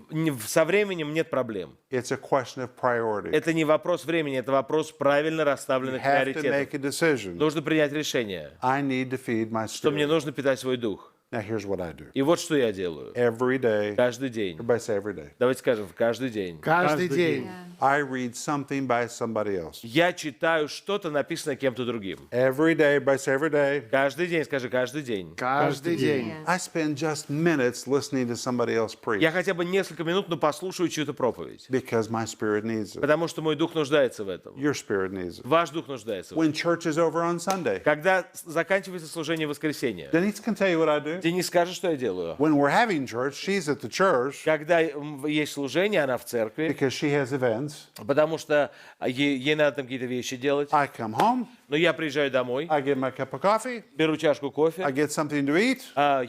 [SPEAKER 2] Со временем нет проблем.
[SPEAKER 1] It's a question of priority.
[SPEAKER 2] Это не вопрос времени, это вопрос правильно
[SPEAKER 1] You
[SPEAKER 2] расставленных
[SPEAKER 1] have to
[SPEAKER 2] приоритетов.
[SPEAKER 1] make a decision.
[SPEAKER 2] Нужно принять решение,
[SPEAKER 1] I need to feed my
[SPEAKER 2] что мне
[SPEAKER 1] spirit.
[SPEAKER 2] нужно питать свой дух.
[SPEAKER 1] Now here's what I do.
[SPEAKER 2] И вот что я делаю.
[SPEAKER 1] Every day,
[SPEAKER 2] Каждый день.
[SPEAKER 1] everybody say every day.
[SPEAKER 2] Давайте скажем, каждый день.
[SPEAKER 3] Каждый день.
[SPEAKER 1] I read something by somebody else.
[SPEAKER 2] Я читаю что-то, написанное кем-то другим.
[SPEAKER 1] Every day, everybody say every day.
[SPEAKER 2] Каждый день, скажи, каждый день.
[SPEAKER 3] Каждый день.
[SPEAKER 1] I spend just minutes listening to somebody else preach
[SPEAKER 2] Я хотя бы несколько минут, но послушаю чью-то проповедь.
[SPEAKER 1] because my spirit needs it.
[SPEAKER 2] Потому что мой дух нуждается в этом.
[SPEAKER 1] Your spirit needs it.
[SPEAKER 2] Ваш дух нуждается в этом.
[SPEAKER 1] When church is over on Sunday,
[SPEAKER 2] Когда заканчивается служение воскресенья,
[SPEAKER 1] Denise can tell you what I do.
[SPEAKER 2] Денис скажет, что я делаю.
[SPEAKER 1] When we're having church, she's at the church
[SPEAKER 2] Когда есть служение, она в церкви,
[SPEAKER 1] because she has events.
[SPEAKER 2] потому что ей надо там какие-то вещи делать.
[SPEAKER 1] I come home,
[SPEAKER 2] Но я приезжаю домой,
[SPEAKER 1] I get my cup of coffee,
[SPEAKER 2] беру чашку
[SPEAKER 1] I
[SPEAKER 2] кофе,
[SPEAKER 1] get something to eat,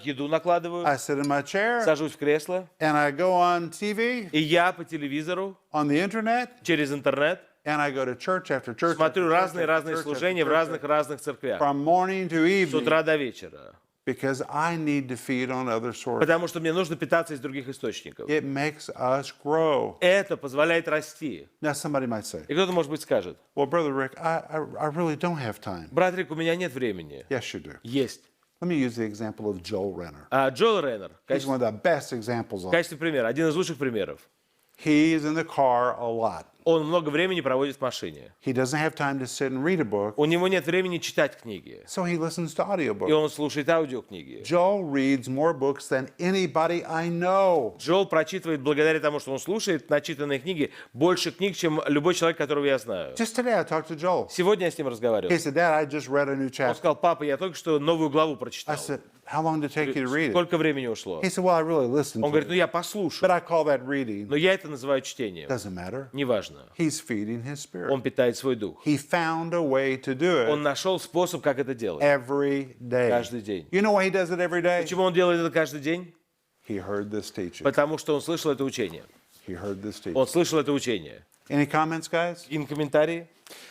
[SPEAKER 2] еду накладываю,
[SPEAKER 1] I sit in my chair,
[SPEAKER 2] сажусь в кресло,
[SPEAKER 1] and I go on TV,
[SPEAKER 2] и я по телевизору,
[SPEAKER 1] on the internet,
[SPEAKER 2] через интернет,
[SPEAKER 1] and I go to church after church,
[SPEAKER 2] смотрю
[SPEAKER 1] after church,
[SPEAKER 2] разные
[SPEAKER 1] after church,
[SPEAKER 2] служения в
[SPEAKER 1] after church,
[SPEAKER 2] разных церквях.
[SPEAKER 1] from morning to
[SPEAKER 2] С
[SPEAKER 1] evening
[SPEAKER 2] утра до вечера.
[SPEAKER 1] because I need to feed on other sources.
[SPEAKER 2] Потому что мне нужно питаться из других источников.
[SPEAKER 1] It makes us grow.
[SPEAKER 2] Это позволяет расти.
[SPEAKER 1] Now somebody might say,
[SPEAKER 2] И кто-то, может быть, скажет,
[SPEAKER 1] well, Brother Rick, I really don't have time.
[SPEAKER 2] брат Рик, у меня нет времени.
[SPEAKER 1] Yes, you do.
[SPEAKER 2] Есть.
[SPEAKER 1] Let me use the example of Joel Renner.
[SPEAKER 2] Джоэл Реннер, в
[SPEAKER 1] He's one of the best examples of it.
[SPEAKER 2] качестве примера, один из лучших примеров.
[SPEAKER 1] He is in the car a lot.
[SPEAKER 2] Он много времени проводит в машине.
[SPEAKER 1] He doesn't have time to sit and read a book,
[SPEAKER 2] У него нет времени читать книги.
[SPEAKER 1] so he listens to
[SPEAKER 2] И
[SPEAKER 1] audiobooks.
[SPEAKER 2] он слушает аудиокниги.
[SPEAKER 1] Joel reads more books than anybody I know.
[SPEAKER 2] Джоэл прочитывает, благодаря тому, что он слушает начитанные книги, больше книг, чем любой человек, которого я знаю.
[SPEAKER 1] Just today I talked to Joel.
[SPEAKER 2] Сегодня я с ним разговаривал.
[SPEAKER 1] He said, Dad, I just read a new
[SPEAKER 2] Он
[SPEAKER 1] chapter.
[SPEAKER 2] сказал: папа, я только что новую главу
[SPEAKER 1] I
[SPEAKER 2] прочитал.
[SPEAKER 1] said, how long did it take you to read it?
[SPEAKER 2] Сколько времени ушло?
[SPEAKER 1] He said, well, I really listened
[SPEAKER 2] Он
[SPEAKER 1] to
[SPEAKER 2] говорит: ну
[SPEAKER 1] it,
[SPEAKER 2] я
[SPEAKER 1] but
[SPEAKER 2] послушал.
[SPEAKER 1] I call that reading.
[SPEAKER 2] Но я это называю чтением.
[SPEAKER 1] Doesn't matter.
[SPEAKER 2] Неважно.
[SPEAKER 1] He's feeding his spirit.
[SPEAKER 2] Он питает свой дух.
[SPEAKER 1] He found a way to do
[SPEAKER 2] Он
[SPEAKER 1] it
[SPEAKER 2] нашел способ, как это делать.
[SPEAKER 1] every day.
[SPEAKER 2] Каждый день.
[SPEAKER 1] You know why he does it every day?
[SPEAKER 2] Почему он делает это каждый день?
[SPEAKER 1] He heard this teaching.
[SPEAKER 2] Потому что он слышал это учение.
[SPEAKER 1] He heard this teaching.
[SPEAKER 2] Он слышал это учение.
[SPEAKER 1] Any comments, guys?
[SPEAKER 2] И комментарии?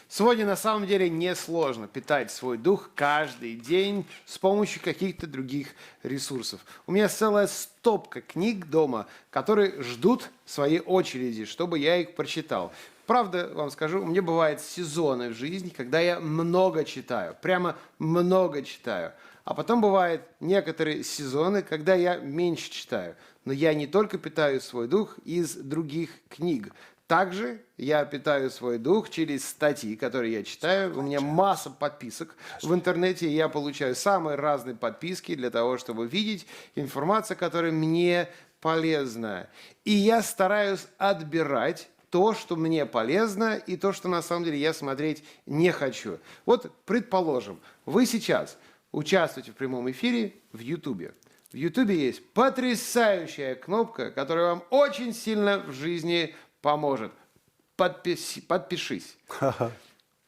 [SPEAKER 3] Сегодня на самом деле несложно питать свой дух каждый день с помощью каких-то других ресурсов. У меня целая стопка книг дома, которые ждут своей очереди, чтобы я их прочитал. Правда, вам скажу, у меня бывают сезоны в жизни, когда я много читаю, прямо много читаю. А потом бывают некоторые сезоны, когда я меньше читаю. Но я не только питаю свой дух из других книг. Также я питаю свой дух через статьи, которые я читаю. У меня масса подписок в интернете. Я получаю самые разные подписки для того, чтобы видеть информацию, которая мне полезна. И я стараюсь отбирать то, что мне полезно, и то, что на самом деле я смотреть не хочу. Вот, предположим, вы сейчас участвуете в прямом эфире в YouTube. В YouTube есть потрясающая кнопка, которая вам очень сильно в жизни поможет. Подпишись.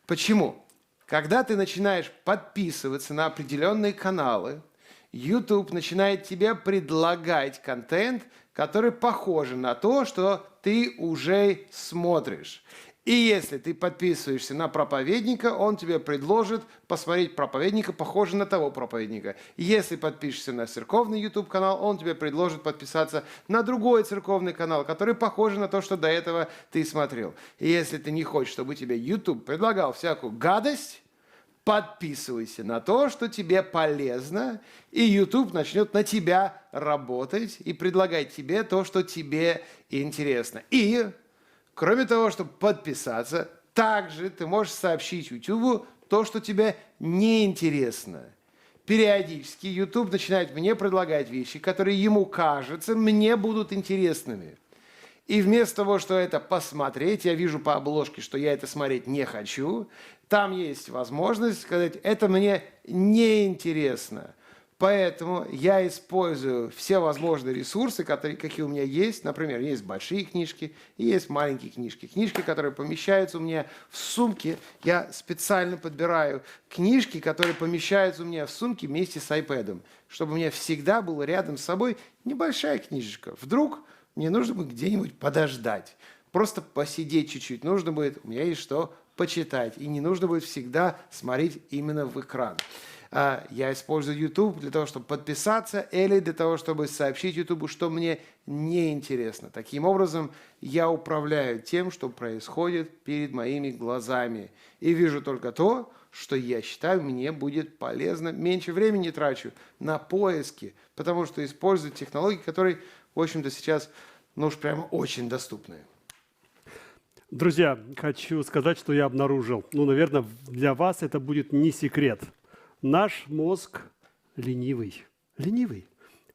[SPEAKER 3] Почему? Когда ты начинаешь подписываться на определенные каналы, YouTube начинает тебе предлагать контент, который похож на то, что ты уже смотришь. И если ты подписываешься на проповедника, он тебе предложит посмотреть проповедника, похожего на того проповедника. Если подпишешься на церковный YouTube-канал, он тебе предложит подписаться на другой церковный канал, который похож на то, что до этого ты смотрел. И если ты не хочешь, чтобы тебе YouTube предлагал всякую гадость, подписывайся на то, что тебе полезно, и YouTube начнет на тебя работать и предлагать тебе то, что тебе интересно. И кроме того, чтобы подписаться, также ты можешь сообщить YouTube то, что тебе неинтересно. Периодически YouTube начинает мне предлагать вещи, которые ему кажется, мне будут интересными. И вместо того, что это посмотреть, я вижу по обложке, что я это смотреть не хочу, там есть возможность сказать, это мне неинтересно. Поэтому я использую все возможные ресурсы, какие у меня есть. Например, есть большие книжки и есть маленькие книжки. Книжки, которые помещаются у меня в сумке. Я специально подбираю книжки, которые помещаются у меня в сумке вместе с iPad, чтобы у меня всегда была рядом с собой небольшая книжечка. Вдруг мне нужно будет где-нибудь подождать, просто посидеть чуть-чуть. Нужно будет, у меня есть что почитать, и не нужно будет всегда смотреть именно в экран. Я использую YouTube для того, чтобы подписаться, или для того, чтобы сообщить YouTube, что мне неинтересно. Таким образом, я управляю тем, что происходит перед моими глазами. И вижу только то, что я считаю, мне будет полезно. Меньше времени трачу на поиски, потому что использую технологии, которые, в общем-то, сейчас, ну уж прямо очень доступны.
[SPEAKER 5] Друзья, хочу сказать, что я обнаружил. Наверное, для вас это будет не секрет. Наш мозг ленивый. Ленивый.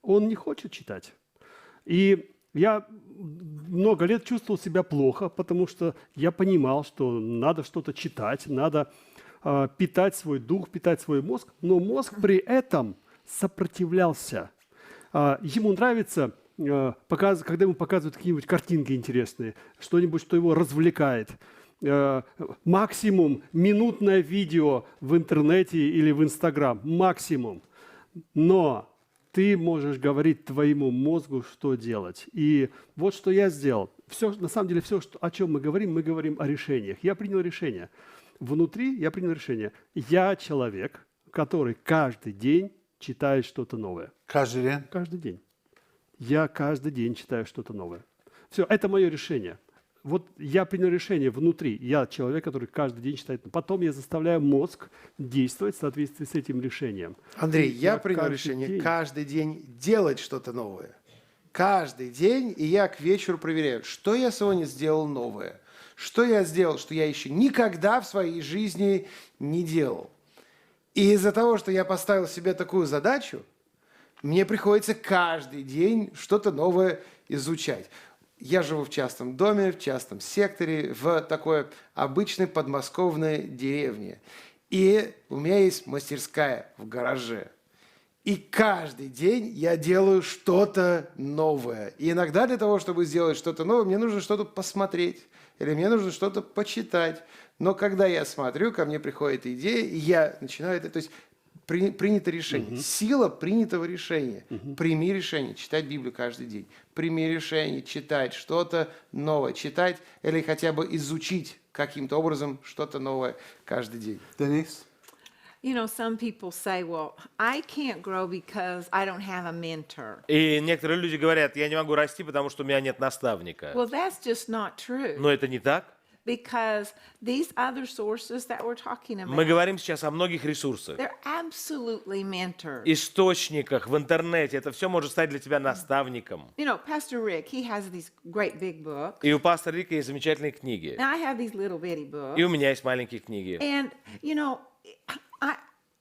[SPEAKER 5] Он не хочет читать. И я много лет чувствовал себя плохо, потому что я понимал, что надо что-то читать, надо питать свой дух, питать свой мозг, но мозг при этом сопротивлялся. Ему нравится, когда ему показывают какие-нибудь картинки интересные, что-нибудь, что его развлекает. Максимум минутное видео в интернете или в Инстаграм. Максимум. Но ты можешь говорить твоему мозгу, что делать. И вот что я сделал. На самом деле, все, о чем мы говорим о решениях. Я принял решение. Внутри я принял решение. Я человек, который каждый день читает что-то новое.
[SPEAKER 1] Каждый день?
[SPEAKER 5] Каждый день. Я каждый день читаю что-то новое. Все, это мое решение. Вот я принял решение внутри. Я человек, который каждый день читает. Потом я заставляю мозг действовать в соответствии с этим решением.
[SPEAKER 3] Андрей, я принял решение каждый день делать что-то новое. Каждый день, и я к вечеру проверяю, что я сегодня сделал новое. что я сделал, что я еще никогда в своей жизни не делал. И из-за того, что я поставил себе такую задачу, мне приходится каждый день что-то новое изучать. Я живу в частном доме, в частном секторе, в такой обычной подмосковной деревне. И у меня есть мастерская в гараже. И каждый день я делаю что-то новое. И иногда для того, чтобы сделать что-то новое, мне нужно что-то посмотреть. Или мне нужно что-то почитать. Но когда я смотрю, ко мне приходит идея, и я начинаю это... То есть принято решение. Сила принятого решения. Прими решение читать Библию каждый день. Прими решение читать что-то новое. Читать или хотя бы изучить каким-то образом что-то новое каждый день.
[SPEAKER 1] Denise?
[SPEAKER 4] You know, some people say, well, I can't grow because I don't have a mentor.
[SPEAKER 2] И некоторые люди говорят, я не могу расти, потому что у меня нет наставника.
[SPEAKER 4] Well, that's just not true.
[SPEAKER 2] Но это не так.
[SPEAKER 4] Because these other sources that we're talking
[SPEAKER 2] Мы
[SPEAKER 4] about,
[SPEAKER 2] говорим сейчас о многих ресурсах,
[SPEAKER 4] they're absolutely mentors.
[SPEAKER 2] источниках, в интернете. Это все может стать для тебя наставником.
[SPEAKER 4] You know, Pastor Rick, he has these great big books.
[SPEAKER 2] И у пастора Рика есть замечательные книги.
[SPEAKER 4] And I have these little bitty books.
[SPEAKER 2] И у меня есть маленькие книги.
[SPEAKER 4] And, you know,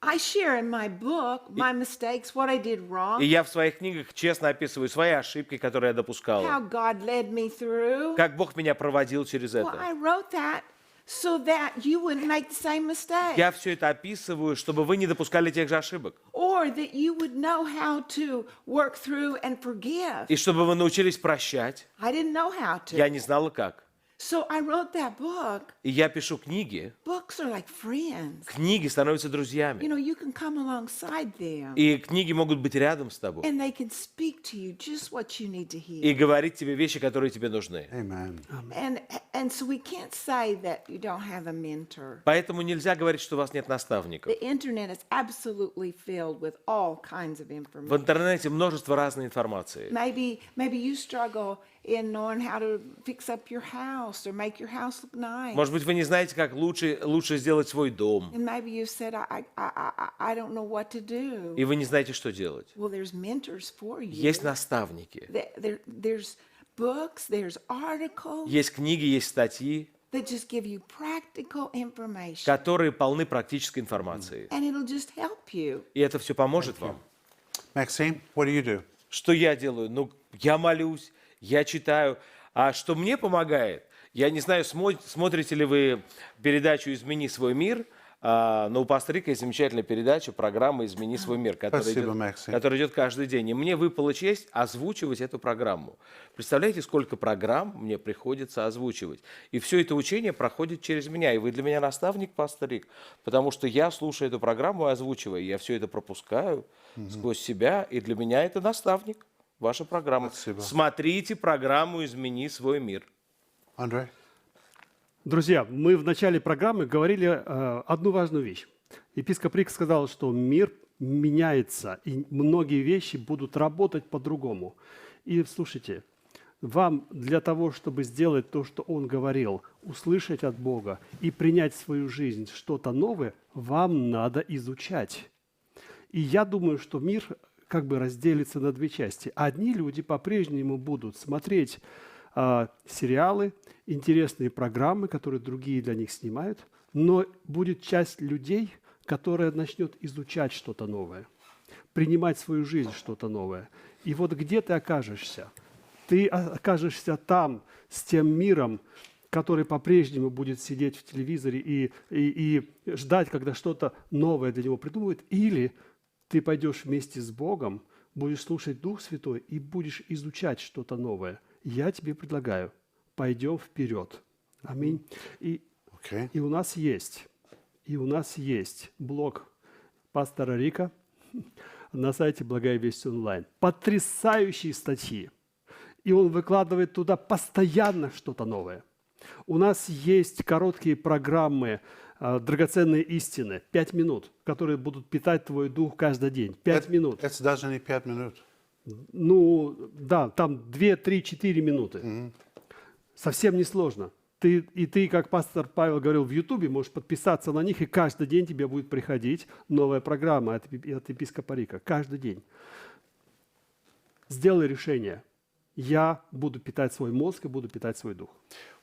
[SPEAKER 4] I share in my book my mistakes, what I did wrong,
[SPEAKER 2] И я в своих книгах честно описываю свои ошибки, которые я
[SPEAKER 4] how
[SPEAKER 2] допускал.
[SPEAKER 4] God led me through.
[SPEAKER 2] Как Бог меня проводил через
[SPEAKER 4] Well, I
[SPEAKER 2] это.
[SPEAKER 4] wrote that so that you wouldn't make the same mistake.
[SPEAKER 2] Я все это описываю, чтобы вы не допускали тех же ошибок.
[SPEAKER 4] Or that you would know how to work through and forgive.
[SPEAKER 2] И чтобы вы научились прощать.
[SPEAKER 4] I didn't know how to.
[SPEAKER 2] Я не знала как.
[SPEAKER 4] So I wrote that book.
[SPEAKER 2] И я пишу книги.
[SPEAKER 4] Books are like friends.
[SPEAKER 2] Книги становятся
[SPEAKER 4] You
[SPEAKER 2] друзьями.
[SPEAKER 4] know, you can come alongside them
[SPEAKER 2] И книги могут быть рядом с тобой.
[SPEAKER 4] and they can speak to you just what you need to
[SPEAKER 2] И
[SPEAKER 4] hear.
[SPEAKER 2] говорить тебе вещи, которые тебе нужны.
[SPEAKER 1] Amen.
[SPEAKER 4] And so we can't say that you don't have a mentor.
[SPEAKER 2] Поэтому нельзя говорить, что у вас нет наставников.
[SPEAKER 4] The internet is absolutely filled with all kinds of
[SPEAKER 2] В
[SPEAKER 4] information.
[SPEAKER 2] интернете множество разной информации.
[SPEAKER 4] Maybe you struggle in knowing how to fix up your house or make your house look nice.
[SPEAKER 2] Может быть, вы не знаете, как лучше сделать свой дом.
[SPEAKER 4] And maybe you said, I don't know what to do.
[SPEAKER 2] И вы не знаете, что делать.
[SPEAKER 4] Well, there's mentors for you.
[SPEAKER 2] Есть наставники.
[SPEAKER 4] There's books, there's articles
[SPEAKER 2] Есть книги, есть статьи,
[SPEAKER 4] that just give you practical information.
[SPEAKER 2] которые полны практической информации.
[SPEAKER 4] And it'll just help you.
[SPEAKER 2] И это все поможет вам.
[SPEAKER 1] Maxime, what do you do?
[SPEAKER 2] Что я делаю? Ну, я молюсь, я читаю. А что мне помогает? Я не знаю, смотрите ли вы передачу «Измени свой мир», но у пастора Рика есть замечательная передача, программа «Измени свой мир»,
[SPEAKER 1] Спасибо, Максим.
[SPEAKER 2] которая идет каждый день. И мне выпала честь озвучивать эту программу. Представляете, сколько программ мне приходится озвучивать? И все это учение проходит через меня. И вы для меня наставник, пастор Рик, потому что я слушаю эту программу и озвучиваю. Я все это пропускаю сквозь себя, и для меня это наставник, ваша программа.
[SPEAKER 1] Спасибо.
[SPEAKER 2] Смотрите программу «Измени свой мир».
[SPEAKER 1] Andre?
[SPEAKER 5] Друзья, мы в начале программы говорили одну важную вещь. Епископ Рик сказал, что мир меняется, и многие вещи будут работать по-другому. И слушайте, вам для того, чтобы сделать то, что он говорил, услышать от Бога и принять в свою жизнь что-то новое, вам надо изучать. И я думаю, что мир как бы разделится на две части. Одни люди по-прежнему будут смотреть сериалы, интересные программы, которые другие для них снимают, но будет часть людей, которая начнет изучать что-то новое, принимать в свою жизнь что-то новое. И вот где ты окажешься? Ты окажешься там с тем миром, который по-прежнему будет сидеть в телевизоре и ждать, когда что-то новое для него придумают, или ты пойдешь вместе с Богом, будешь слушать Дух Святой и будешь изучать что-то новое. Я тебе предлагаю, пойдем вперед. Аминь. И у нас есть блог пастора Рика на сайте «Благая, весть» онлайн. Потрясающие статьи. И он выкладывает туда постоянно что-то новое. У нас есть короткие программы «Драгоценные истины», 5 минут, которые будут питать твой дух каждый день. 5 минут.
[SPEAKER 1] Это даже не 5 минут.
[SPEAKER 5] Ну, да, там 2, 3, 4 минуты. Совсем не сложно. Ты, как пастор Павел говорил, в Ютубе можешь подписаться на них, и каждый день тебе будет приходить новая программа от епископа Рика. Каждый день. Сделай решение. Я буду питать свой мозг и буду питать свой дух.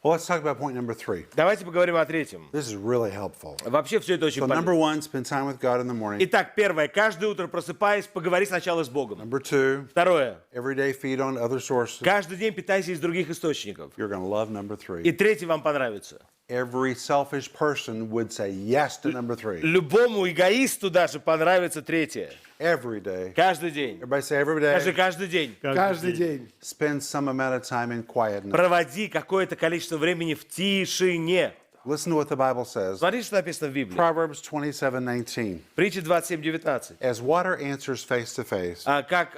[SPEAKER 1] Well, let's talk about point number 3.
[SPEAKER 2] Давайте поговорим о третьем.
[SPEAKER 1] This is really helpful.
[SPEAKER 2] Вообще все это очень
[SPEAKER 1] So number
[SPEAKER 2] полезно.
[SPEAKER 1] 1, spend time with God in the morning.
[SPEAKER 2] Итак, первое. Каждое утро просыпаясь, поговори сначала с Богом.
[SPEAKER 1] Number 2,
[SPEAKER 2] Второе.
[SPEAKER 1] every day feed on other sources.
[SPEAKER 2] Каждый день питайся из других источников.
[SPEAKER 1] You're going to love number
[SPEAKER 2] И
[SPEAKER 1] 3.
[SPEAKER 2] третье вам понравится.
[SPEAKER 1] Every selfish person would say yes to number 3.
[SPEAKER 2] Любому эгоисту даже понравится третье.
[SPEAKER 1] Every day.
[SPEAKER 2] Каждый день.
[SPEAKER 1] Everybody say every
[SPEAKER 2] Скажи
[SPEAKER 1] day.
[SPEAKER 2] каждый день.
[SPEAKER 3] Каждый день.
[SPEAKER 1] Spend some amount of time in quietness.
[SPEAKER 2] Проводи какое-то количество времени в тишине.
[SPEAKER 1] Listen to what the Bible says.
[SPEAKER 2] Смотрите, что написано в Библии.
[SPEAKER 1] Proverbs 27:19.
[SPEAKER 2] Притча 27:19.
[SPEAKER 1] As water answers face to face,
[SPEAKER 2] Как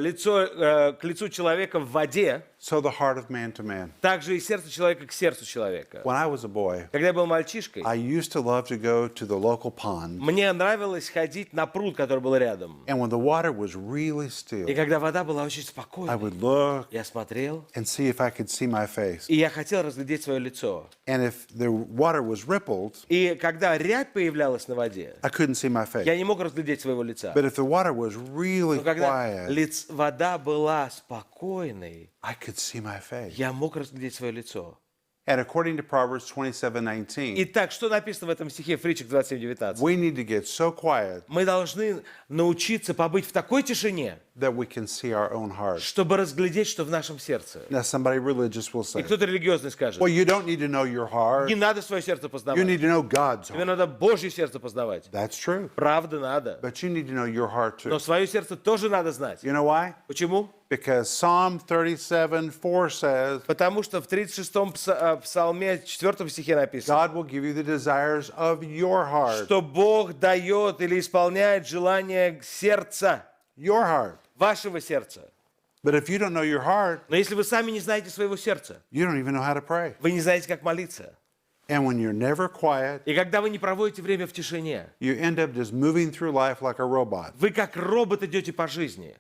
[SPEAKER 2] лицо к лицу человека в воде,
[SPEAKER 1] so the heart of man to man.
[SPEAKER 2] так же и сердце человека к сердцу человека.
[SPEAKER 1] When I was a boy,
[SPEAKER 2] Когда я был мальчишкой,
[SPEAKER 1] I used to love to go to the local pond,
[SPEAKER 2] мне нравилось ходить на пруд, который был рядом.
[SPEAKER 1] and when the water was really
[SPEAKER 2] И
[SPEAKER 1] still,
[SPEAKER 2] когда вода была очень
[SPEAKER 1] I
[SPEAKER 2] спокойной,
[SPEAKER 1] would look
[SPEAKER 2] я смотрел,
[SPEAKER 1] and see if I could see my face.
[SPEAKER 2] и я хотел разглядеть свое лицо.
[SPEAKER 1] And if the water was rippled,
[SPEAKER 2] И когда рябь появлялась на воде,
[SPEAKER 1] I couldn't see my face.
[SPEAKER 2] я не мог разглядеть своего лица.
[SPEAKER 1] But if the water was really
[SPEAKER 2] Но когда
[SPEAKER 1] quiet,
[SPEAKER 2] вода была спокойной,
[SPEAKER 1] I could see my face.
[SPEAKER 2] я мог разглядеть свое лицо.
[SPEAKER 1] And according to Proverbs 27:19,
[SPEAKER 2] Итак, что написано в этом стихе в притчах 27:19?
[SPEAKER 1] we need to get so quiet
[SPEAKER 2] Мы должны научиться побыть в такой тишине,
[SPEAKER 1] that we can see our own heart.
[SPEAKER 2] чтобы разглядеть, что в нашем сердце.
[SPEAKER 1] Now, somebody religious will
[SPEAKER 2] И
[SPEAKER 1] say,
[SPEAKER 2] кто-то религиозный скажет,
[SPEAKER 1] well, you don't need to know your heart.
[SPEAKER 2] не надо свое сердце
[SPEAKER 1] You
[SPEAKER 2] познавать.
[SPEAKER 1] need to know God's
[SPEAKER 2] Тебе
[SPEAKER 1] heart.
[SPEAKER 2] надо Божье сердце познавать.
[SPEAKER 1] That's true.
[SPEAKER 2] Правда надо.
[SPEAKER 1] But you need to know your heart
[SPEAKER 2] Но
[SPEAKER 1] too.
[SPEAKER 2] свое сердце тоже надо знать.
[SPEAKER 1] You know why?
[SPEAKER 2] Почему?
[SPEAKER 1] Because Psalm 37:4 says,
[SPEAKER 2] Потому что в 36-м псалме 4 стихе написано,
[SPEAKER 1] God will give you the desires of your heart.
[SPEAKER 2] что Бог дает или исполняет желание сердца,
[SPEAKER 1] Your heart.
[SPEAKER 2] вашего сердца.
[SPEAKER 1] But if you don't know your heart,
[SPEAKER 2] Но если вы сами не знаете своего сердца,
[SPEAKER 1] you don't even know how to pray.
[SPEAKER 2] вы не знаете, как молиться.
[SPEAKER 1] And when you're never quiet,
[SPEAKER 2] И когда вы не проводите время в тишине,
[SPEAKER 1] you end up just moving through life like a robot.
[SPEAKER 2] вы как робот идете по жизни.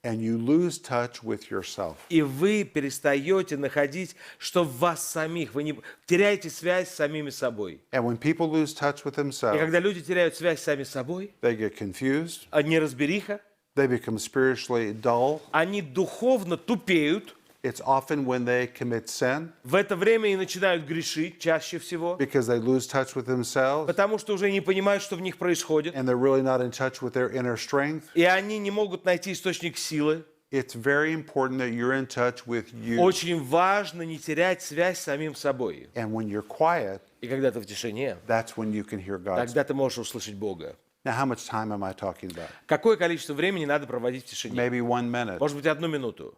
[SPEAKER 1] And you lose touch with yourself.
[SPEAKER 2] И вы перестаете находить, что в вас самих. Вы не теряете связь с самими собой.
[SPEAKER 1] And when people lose touch with
[SPEAKER 2] И
[SPEAKER 1] themselves,
[SPEAKER 2] когда люди теряют связь с сами собой,
[SPEAKER 1] they get confused,
[SPEAKER 2] неразбериха,
[SPEAKER 1] they become spiritually dull.
[SPEAKER 2] они духовно тупеют.
[SPEAKER 1] It's often when they commit sin
[SPEAKER 2] В это время и начинают грешить чаще всего,
[SPEAKER 1] because they lose touch with themselves
[SPEAKER 2] потому что уже не понимают, что в них происходит.
[SPEAKER 1] and they're really not in touch with their inner strength.
[SPEAKER 2] И они не могут найти источник силы.
[SPEAKER 1] It's very important that you're in touch with you.
[SPEAKER 2] Очень важно не терять связь с самим собой.
[SPEAKER 1] And when you're quiet,
[SPEAKER 2] И когда ты в тишине,
[SPEAKER 1] that's when you can hear God.
[SPEAKER 2] тогда ты можешь услышать Бога.
[SPEAKER 1] Now, how much time am I talking about?
[SPEAKER 2] Какое количество времени надо проводить в тишине?
[SPEAKER 1] Maybe 1 minute.
[SPEAKER 2] Может быть, 1 минуту.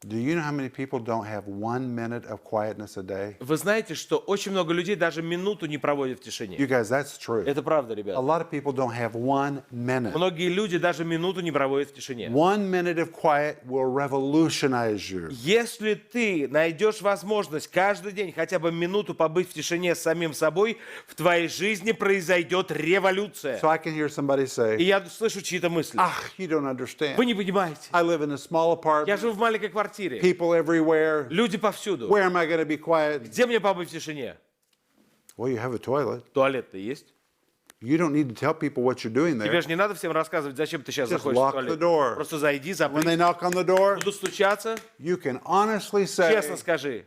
[SPEAKER 1] Do you know how many people don't have 1 minute of quietness a day?
[SPEAKER 2] Вы знаете, что очень много людей даже минуту не проводят в
[SPEAKER 1] You
[SPEAKER 2] тишине.
[SPEAKER 1] guys, that's true.
[SPEAKER 2] Это правда,
[SPEAKER 1] A
[SPEAKER 2] ребят.
[SPEAKER 1] lot of people don't have 1 minute.
[SPEAKER 2] Многие люди даже минуту не проводят в тишине.
[SPEAKER 1] 1 minute of quiet will revolutionize you.
[SPEAKER 2] Если ты найдешь возможность каждый день хотя бы минуту побыть в тишине с самим собой, в твоей жизни произойдет революция.
[SPEAKER 1] So I can hear somebody
[SPEAKER 2] И
[SPEAKER 1] say,
[SPEAKER 2] я слышу чьи-то мысли.
[SPEAKER 1] you don't understand.
[SPEAKER 2] Вы не понимаете.
[SPEAKER 1] I live in a small
[SPEAKER 2] Я
[SPEAKER 1] apartment,
[SPEAKER 2] живу в маленькой квартире.
[SPEAKER 1] people everywhere.
[SPEAKER 2] Люди повсюду.
[SPEAKER 1] Where am I going to be quiet?
[SPEAKER 2] Где мне побыть в тишине?
[SPEAKER 1] Well, you have a toilet.
[SPEAKER 2] Туалет-то есть.
[SPEAKER 1] You don't need to tell people what you're doing
[SPEAKER 2] Тебе
[SPEAKER 1] there.
[SPEAKER 2] же не надо всем рассказывать, зачем ты сейчас
[SPEAKER 1] Just
[SPEAKER 2] заходишь в
[SPEAKER 1] lock
[SPEAKER 2] туалет.
[SPEAKER 1] the door.
[SPEAKER 2] Просто зайди,
[SPEAKER 1] When
[SPEAKER 2] запри.
[SPEAKER 1] they knock on the door,
[SPEAKER 2] Буду стучаться.
[SPEAKER 1] you can honestly say,
[SPEAKER 2] Честно скажи,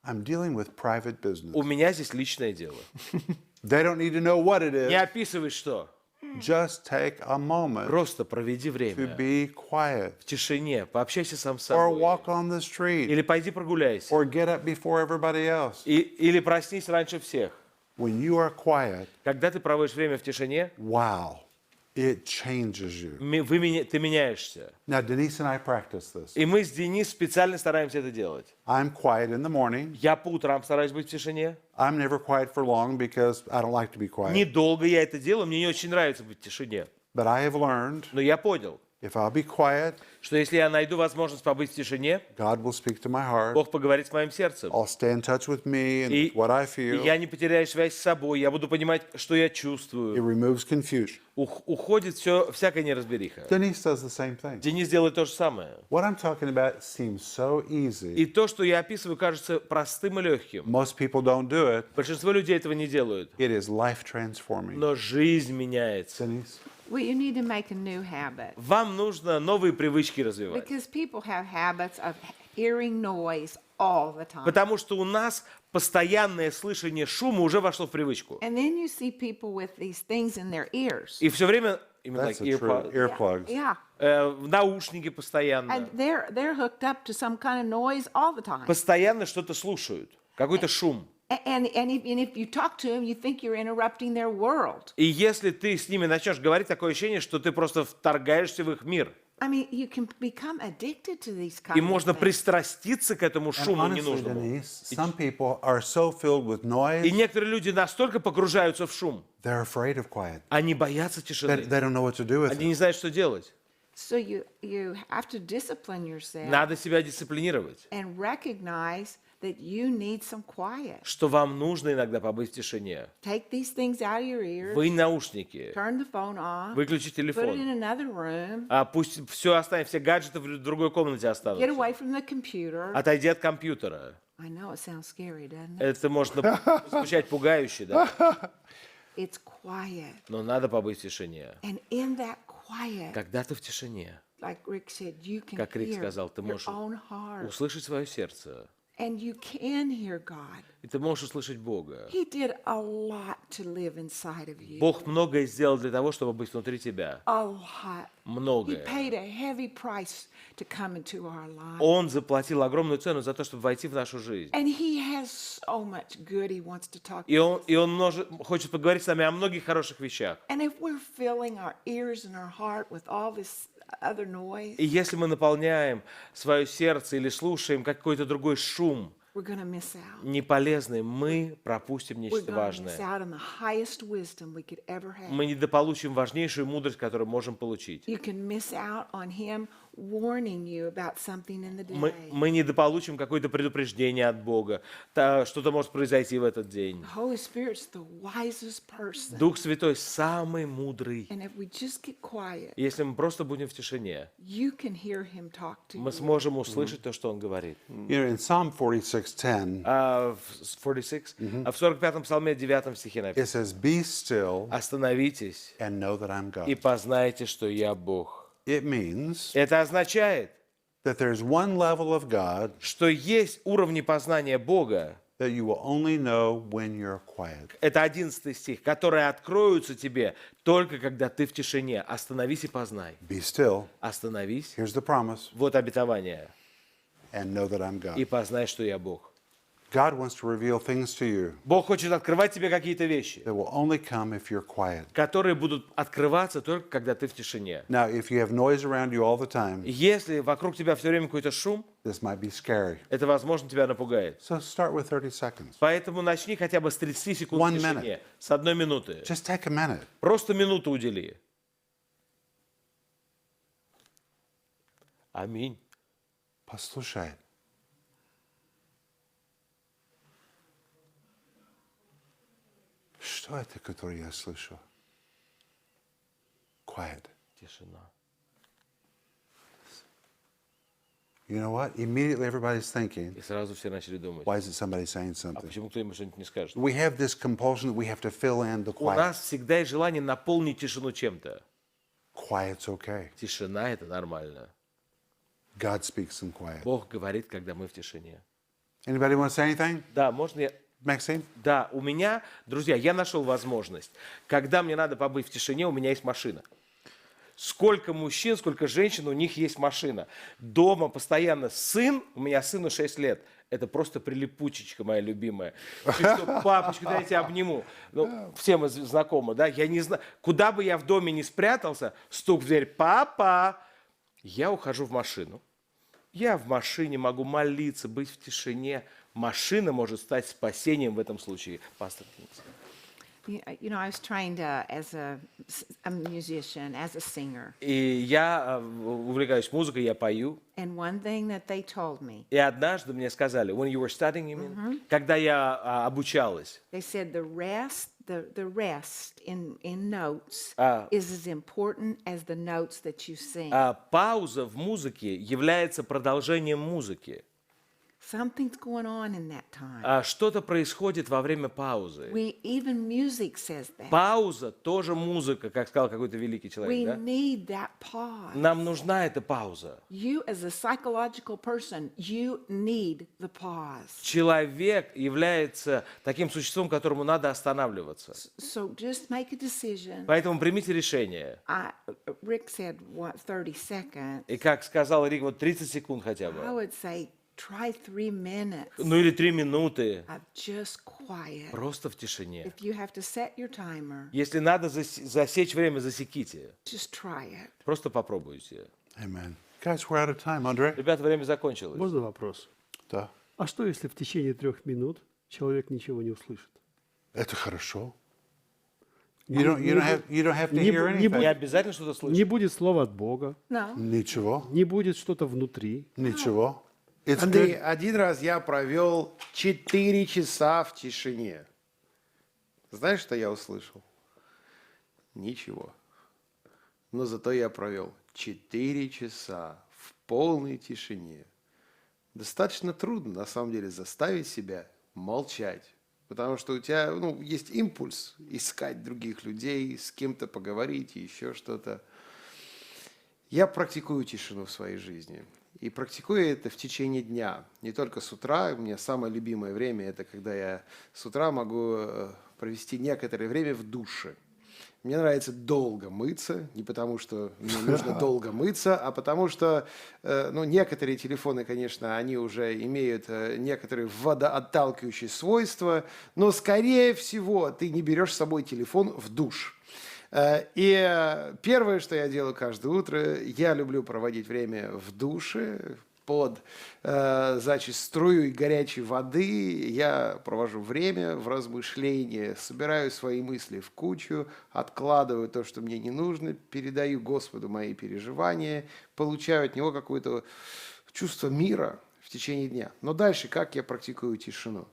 [SPEAKER 1] I'm dealing with private
[SPEAKER 2] у
[SPEAKER 1] business.
[SPEAKER 2] меня здесь личное дело.
[SPEAKER 1] They don't need to know what it
[SPEAKER 2] Не
[SPEAKER 1] is.
[SPEAKER 2] описывай что.
[SPEAKER 1] Just take a moment
[SPEAKER 2] Просто проведи
[SPEAKER 1] to
[SPEAKER 2] время
[SPEAKER 1] be quiet.
[SPEAKER 2] в тишине, пообщайся сам с
[SPEAKER 1] Or
[SPEAKER 2] собой.
[SPEAKER 1] walk on the street.
[SPEAKER 2] Или пойди прогуляйся.
[SPEAKER 1] Or get up before everybody else.
[SPEAKER 2] Или проснись раньше всех.
[SPEAKER 1] When you are quiet,
[SPEAKER 2] Когда ты проводишь время в тишине,
[SPEAKER 1] wow, it changes you.
[SPEAKER 2] ты меняешься.
[SPEAKER 1] Now, Denise and I practice this.
[SPEAKER 2] И мы с Денис специально стараемся это делать.
[SPEAKER 1] I'm quiet in the morning.
[SPEAKER 2] Я по утрам стараюсь быть в тишине.
[SPEAKER 1] I'm never quiet for long because I don't like to be quiet.
[SPEAKER 2] Недолго я это делаю, мне не очень нравится быть в тишине.
[SPEAKER 1] But I have learned
[SPEAKER 2] Но я понял,
[SPEAKER 1] if I'll be quiet,
[SPEAKER 2] что если я найду возможность побыть в тишине,
[SPEAKER 1] God will speak to my heart.
[SPEAKER 2] Бог поговорит с моим сердцем.
[SPEAKER 1] I'll stay in touch with me and
[SPEAKER 2] И,
[SPEAKER 1] what I
[SPEAKER 2] и
[SPEAKER 1] feel.
[SPEAKER 2] я не потеряю связь с собой, я буду понимать, что я
[SPEAKER 1] It
[SPEAKER 2] чувствую.
[SPEAKER 1] removes confusion.
[SPEAKER 2] Уходит всякая неразбериха.
[SPEAKER 1] Denise does the same thing.
[SPEAKER 2] Денис делает то же самое.
[SPEAKER 1] What I'm talking about seems so easy.
[SPEAKER 2] И то, что я описываю, кажется простым и легким.
[SPEAKER 1] Most people don't do it.
[SPEAKER 2] Большинство людей этого не делают.
[SPEAKER 1] It is life transforming.
[SPEAKER 2] Но жизнь меняется.
[SPEAKER 1] Denise?
[SPEAKER 4] Well, you need to make a new habit
[SPEAKER 2] Вам нужно новые привычки развивать.
[SPEAKER 4] because people have habits of hearing noise all the time.
[SPEAKER 2] Потому что у нас постоянное слышание шума уже вошло в привычку.
[SPEAKER 4] And then you see people with these things in their ears.
[SPEAKER 2] И все время, именно
[SPEAKER 1] That's
[SPEAKER 2] like
[SPEAKER 1] a true
[SPEAKER 2] earpods,
[SPEAKER 1] earplugs.
[SPEAKER 4] Yeah.
[SPEAKER 2] в наушники постоянно.
[SPEAKER 4] And they're hooked up to some kind of noise all the time.
[SPEAKER 2] Постоянно что-то слушают, какой-то шум.
[SPEAKER 4] And if you talk to them, you think you're interrupting their world.
[SPEAKER 2] И если ты с ними начнешь говорить, такое ощущение, что ты просто вторгаешься в их мир.
[SPEAKER 4] I mean, you can become addicted to these
[SPEAKER 2] И
[SPEAKER 4] kinds
[SPEAKER 2] можно
[SPEAKER 4] of things.
[SPEAKER 2] пристраститься к этому
[SPEAKER 1] And
[SPEAKER 2] шуму
[SPEAKER 1] honestly,
[SPEAKER 2] ненужному.
[SPEAKER 1] Denise, some people are so filled with noise,
[SPEAKER 2] И некоторые люди настолько погружаются в шум,
[SPEAKER 1] they're afraid of quiet.
[SPEAKER 2] они боятся
[SPEAKER 1] They
[SPEAKER 2] тишины.
[SPEAKER 1] don't know what to do with
[SPEAKER 2] Они
[SPEAKER 1] it.
[SPEAKER 2] не знают, что делать.
[SPEAKER 4] So you have to discipline yourself
[SPEAKER 2] Надо себя дисциплинировать,
[SPEAKER 4] and recognize that you need some quiet.
[SPEAKER 2] что вам нужно иногда побыть в тишине.
[SPEAKER 4] Take these things out of your ears,
[SPEAKER 2] Вы наушники,
[SPEAKER 4] turn the phone off,
[SPEAKER 2] выключи
[SPEAKER 4] put it in
[SPEAKER 2] телефон.
[SPEAKER 4] another room,
[SPEAKER 2] Пусть все останется, все гаджеты в другой комнате
[SPEAKER 4] get
[SPEAKER 2] останутся.
[SPEAKER 4] away from the computer.
[SPEAKER 2] Отойди от компьютера.
[SPEAKER 4] I know it sounds scary, doesn't it?
[SPEAKER 2] Это может звучать пугающе, да?
[SPEAKER 4] It's quiet.
[SPEAKER 2] Но надо побыть в тишине.
[SPEAKER 4] And in that quiet,
[SPEAKER 2] Когда ты в тишине,
[SPEAKER 4] like Rick said, you can
[SPEAKER 2] как Рик
[SPEAKER 4] hear
[SPEAKER 2] сказал, ты
[SPEAKER 4] your
[SPEAKER 2] можешь
[SPEAKER 4] own heart.
[SPEAKER 2] услышать свое сердце.
[SPEAKER 4] And you can hear God.
[SPEAKER 2] И ты можешь услышать Бога.
[SPEAKER 4] He did a lot to live inside of you.
[SPEAKER 2] Бог многое сделал для того, чтобы быть внутри тебя.
[SPEAKER 4] A lot. He
[SPEAKER 2] Многое.
[SPEAKER 4] paid a heavy price to come into our lives.
[SPEAKER 2] Он заплатил огромную цену за то, чтобы войти в нашу жизнь.
[SPEAKER 4] And he has so much good he wants to talk
[SPEAKER 2] И
[SPEAKER 4] to us.
[SPEAKER 2] он хочет поговорить с нами о многих хороших вещах.
[SPEAKER 4] And if we're filling our ears and our heart with all this other noise,
[SPEAKER 2] И если мы наполняем свое сердце или слушаем какой-то другой шум,
[SPEAKER 4] we're going to miss out.
[SPEAKER 2] неполезный, мы пропустим
[SPEAKER 4] We're
[SPEAKER 2] нечто
[SPEAKER 4] going to miss
[SPEAKER 2] важное.
[SPEAKER 4] out on the highest wisdom we could ever have.
[SPEAKER 2] Мы недополучим важнейшую мудрость, которую можем получить.
[SPEAKER 4] You can miss out on him warning you about something in the day.
[SPEAKER 2] Мы недополучим какое-то предупреждение от Бога. Что-то может произойти в этот день.
[SPEAKER 4] The Holy Spirit's the wisest person.
[SPEAKER 2] Дух Святой самый мудрый.
[SPEAKER 4] And if we just get quiet,
[SPEAKER 2] Если мы просто будем в тишине,
[SPEAKER 4] you can hear him talk to
[SPEAKER 2] мы
[SPEAKER 4] you.
[SPEAKER 2] сможем услышать то, что Он говорит.
[SPEAKER 1] You know, in Psalm 46:10,
[SPEAKER 2] В 46, в 45-м псалме 9 стихе
[SPEAKER 1] it
[SPEAKER 2] написано:
[SPEAKER 1] says, "Be still
[SPEAKER 2] «Остановитесь
[SPEAKER 1] and know that I'm
[SPEAKER 2] и
[SPEAKER 1] God."
[SPEAKER 2] познайте, что я Бог».
[SPEAKER 1] It means
[SPEAKER 2] Это означает,
[SPEAKER 1] that there's one level of God
[SPEAKER 2] что есть уровни познания Бога.
[SPEAKER 1] that you will only know when you're quiet.
[SPEAKER 2] Это 11 стих, которые откроются тебе только когда ты в тишине. Остановись и познай.
[SPEAKER 1] Be still.
[SPEAKER 2] Остановись.
[SPEAKER 1] Here's the promise.
[SPEAKER 2] Вот обетование.
[SPEAKER 1] And know that I'm
[SPEAKER 2] И
[SPEAKER 1] God.
[SPEAKER 2] познай, что я Бог.
[SPEAKER 1] God wants to reveal things to you
[SPEAKER 2] Бог хочет открывать тебе какие-то вещи,
[SPEAKER 1] that will only come if you're quiet.
[SPEAKER 2] которые будут открываться только когда ты в тишине.
[SPEAKER 1] Now, if you have noise around you all the time,
[SPEAKER 2] Если вокруг тебя все время какой-то шум,
[SPEAKER 1] this might be scary.
[SPEAKER 2] это, возможно, тебя напугает.
[SPEAKER 1] So start with 30 seconds.
[SPEAKER 2] Поэтому начни хотя бы с 30 секунд
[SPEAKER 1] 1
[SPEAKER 2] в тишине,
[SPEAKER 1] minute.
[SPEAKER 2] с 1 минуты.
[SPEAKER 1] Just take a minute.
[SPEAKER 2] Просто минуту удели. Аминь.
[SPEAKER 1] Послушай. Что это, которое я слышу? Quiet.
[SPEAKER 2] Тишина.
[SPEAKER 1] You know what? Immediately everybody's thinking,
[SPEAKER 2] И сразу все начали думать,
[SPEAKER 1] why isn't somebody saying
[SPEAKER 2] а
[SPEAKER 1] something?
[SPEAKER 2] почему кто-нибудь что-нибудь не скажет?
[SPEAKER 1] We have this compulsion that we have to fill in the
[SPEAKER 2] У
[SPEAKER 1] quiet.
[SPEAKER 2] нас всегда есть желание наполнить тишину чем-то.
[SPEAKER 1] Quiet's okay.
[SPEAKER 2] Тишина – это нормально.
[SPEAKER 1] God speaks in quiet.
[SPEAKER 2] Бог говорит, когда мы в тишине.
[SPEAKER 1] Anybody want to say anything?
[SPEAKER 2] Да, можно я...
[SPEAKER 1] Maxine?
[SPEAKER 2] Да, у меня, друзья, я нашел возможность. Когда мне надо побыть в тишине, у меня есть машина. Сколько мужчин, сколько женщин, у них есть машина. Дома постоянно сын, у меня сыну 6 лет. Это просто прилипучечка моя любимая. Ты что, папочка, дай я тебя обниму. Ну, все мы знакомы, да? Я не знаю, куда бы я в доме не спрятался, стук в дверь: «Папа!» Я ухожу в машину. Я в машине могу молиться, быть в тишине. Машина может стать спасением в этом случае. Пастор Кингс.
[SPEAKER 4] You know, I was trained as a musician, as a singer.
[SPEAKER 2] И я увлекаюсь музыкой, я пою.
[SPEAKER 4] And one thing that they told me,
[SPEAKER 2] И однажды мне сказали, when you were studying, you mean? Когда я обучалась,
[SPEAKER 4] they said the rest in notes is as important as the notes that you sing.
[SPEAKER 2] пауза в музыке является продолжением музыки.
[SPEAKER 4] Something's going on in that time.
[SPEAKER 2] Что-то происходит во время паузы.
[SPEAKER 4] Even music says that.
[SPEAKER 2] Пауза тоже музыка, как сказал какой-то великий
[SPEAKER 4] We
[SPEAKER 2] человек. Да?
[SPEAKER 4] need that pause.
[SPEAKER 2] Нам нужна эта пауза.
[SPEAKER 4] You, as a psychological person, you need the pause.
[SPEAKER 2] Человек является таким существом, которому надо останавливаться.
[SPEAKER 4] So just make a decision.
[SPEAKER 2] Поэтому примите решение.
[SPEAKER 4] Rick said, what, 30 seconds?
[SPEAKER 2] И как сказал Рик, вот 30 секунд хотя
[SPEAKER 4] I
[SPEAKER 2] бы.
[SPEAKER 4] would say, try 3 minutes
[SPEAKER 2] Ну или 3 минуты.
[SPEAKER 4] of just quiet.
[SPEAKER 2] Просто в тишине.
[SPEAKER 4] If you have to set your timer,
[SPEAKER 2] Если надо засечь время, засеките.
[SPEAKER 4] just try it.
[SPEAKER 2] Просто попробуйте.
[SPEAKER 1] Amen. Guys, we're out of time, Andre.
[SPEAKER 2] Ребята, время закончилось.
[SPEAKER 5] Можно вопрос?
[SPEAKER 1] Да.
[SPEAKER 5] А что, если в течение 3 минут человек ничего не услышит?
[SPEAKER 1] Это хорошо. You don't have to hear
[SPEAKER 5] не
[SPEAKER 1] anything.
[SPEAKER 2] Не обязательно что-то
[SPEAKER 5] Не
[SPEAKER 2] слышать.
[SPEAKER 5] будет слова от Бога,
[SPEAKER 4] No.
[SPEAKER 1] Ничего.
[SPEAKER 5] не будет что-то внутри.
[SPEAKER 1] Ничего. It's
[SPEAKER 3] Андрей,
[SPEAKER 1] good.
[SPEAKER 3] один раз я провел 4 часа в тишине. Знаешь, что я услышал? Ничего. Но зато я провел 4 часа в полной тишине. Достаточно трудно, на самом деле, заставить себя молчать. Потому что у тебя есть импульс искать других людей, с кем-то поговорить и еще что-то. Я практикую тишину в своей жизни. И практикую это в течение дня. Не только с утра. У меня самое любимое время – это когда я с утра могу провести некоторое время в душе. Мне нравится долго мыться, не потому что мне нужно долго мыться, а потому что некоторые телефоны, конечно, они уже имеют некоторые водоотталкивающие свойства, но, скорее всего, ты не берешь с собой телефон в душ. И первое, что я делаю каждое утро, я люблю проводить время в душе, под струей горячей воды. Я провожу время в размышлении, собираю свои мысли в кучу, откладываю то, что мне не нужно, передаю Господу мои переживания, получаю от Него какое-то чувство мира в течение дня. Но дальше как я практикую тишину?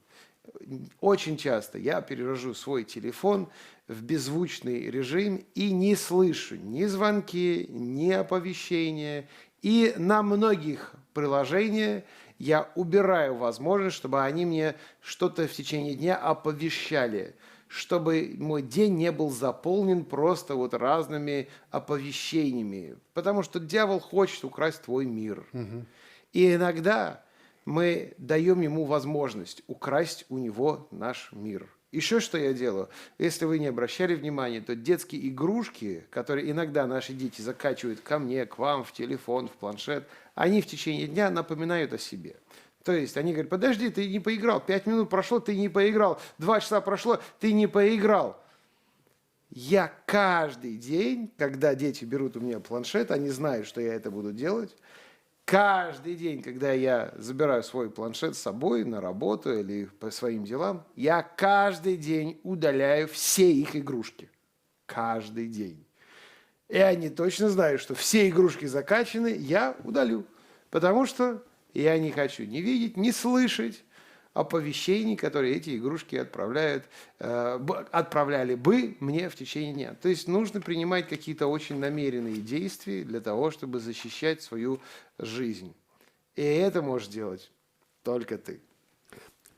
[SPEAKER 3] Очень часто я перевожу свой телефон в беззвучный режим и не слышу ни звонки, ни оповещения. И на многих приложениях я убираю возможность, чтобы они мне что-то в течение дня оповещали, чтобы мой день не был заполнен просто разными оповещениями. Потому что дьявол хочет украсть твой мир. И иногда мы даем ему возможность украсть у него наш мир. Еще что я делаю? Если вы не обращали внимания, то детские игрушки, которые иногда наши дети закачивают ко мне, к вам, в телефон, в планшет, они в течение дня напоминают о себе. То есть они говорят, подожди, ты не поиграл, 5 минут прошло, ты не поиграл, 2 часа прошло, ты не поиграл. Я каждый день, когда дети берут у меня планшет, они знают, что я это буду делать. Каждый день, когда я забираю свой планшет с собой на работу или по своим делам, я каждый день удаляю все их игрушки. Каждый день. И они точно знают, что все игрушки закачаны, я удалю. Потому что я не хочу ни видеть, ни слышать оповещений, которые эти игрушки отправляли бы мне в течение дня. То есть нужно принимать какие-то очень намеренные действия для того, чтобы защищать свою жизнь. И это можешь делать только ты.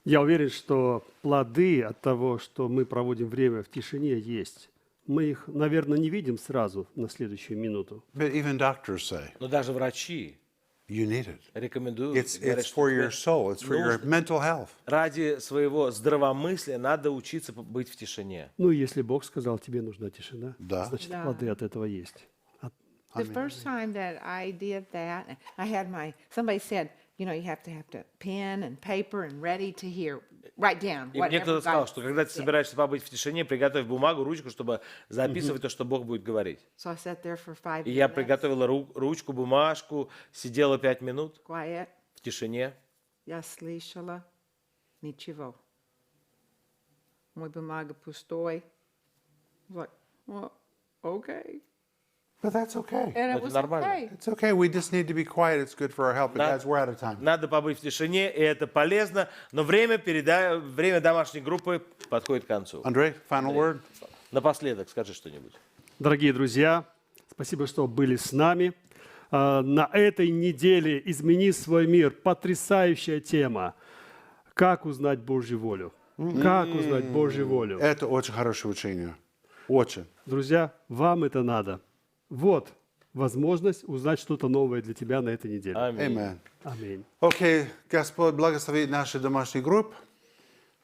[SPEAKER 5] Я уверен, что плоды от того, что мы проводим время в тишине, есть. Мы их, наверное, не видим сразу на следующую минуту.
[SPEAKER 1] But even doctors say
[SPEAKER 2] Но даже врачи
[SPEAKER 1] you need it.
[SPEAKER 2] рекомендуют,
[SPEAKER 1] It's
[SPEAKER 2] говорят, что
[SPEAKER 1] for
[SPEAKER 2] тебе
[SPEAKER 1] your soul. It's for your
[SPEAKER 2] нужно.
[SPEAKER 1] mental health.
[SPEAKER 2] Ради своего здравомыслия надо учиться быть в тишине.
[SPEAKER 5] Ну, если Бог сказал, тебе нужна тишина,
[SPEAKER 1] Да.
[SPEAKER 5] значит,
[SPEAKER 4] Да.
[SPEAKER 5] плоды от этого есть.
[SPEAKER 4] The first time that I did that, I had somebody said, you have to pen and paper and ready to hear, write down
[SPEAKER 2] И мне
[SPEAKER 4] whatever
[SPEAKER 2] кто-то сказал,
[SPEAKER 4] God
[SPEAKER 2] что когда ты
[SPEAKER 4] said.
[SPEAKER 2] собираешься побыть в тишине, приготовь бумагу, ручку, чтобы записывать то, что Бог будет говорить.
[SPEAKER 4] So I sat there for 5
[SPEAKER 2] И я
[SPEAKER 4] minutes,
[SPEAKER 2] приготовила ручку, бумажку, сидела 5 минут
[SPEAKER 4] quiet.
[SPEAKER 2] в тишине.
[SPEAKER 4] Я слышала ничего. Мой бумага пустой. Like, well, okay.
[SPEAKER 1] But that's okay.
[SPEAKER 4] And it
[SPEAKER 2] Это
[SPEAKER 4] was
[SPEAKER 2] нормально.
[SPEAKER 4] okay.
[SPEAKER 1] It's okay. We just need to be quiet. It's good for our health. But guys, we're out of time.
[SPEAKER 2] Надо побыть в тишине, и это полезно, но время домашней группы подходит к концу.
[SPEAKER 1] Andre, final word?
[SPEAKER 2] Напоследок скажи что-нибудь.
[SPEAKER 5] Дорогие друзья, спасибо, что были с нами. на этой неделе «Измени свой мир». Потрясающая тема. Как узнать Божью волю? Как узнать Божью волю?
[SPEAKER 1] Это очень хорошее учение. Очень.
[SPEAKER 5] Друзья, вам это надо. Вот возможность узнать что-то новое для тебя на этой неделе.
[SPEAKER 2] Аминь.
[SPEAKER 1] Amen.
[SPEAKER 5] Аминь.
[SPEAKER 1] Окей, Господь благословит наши домашние группы.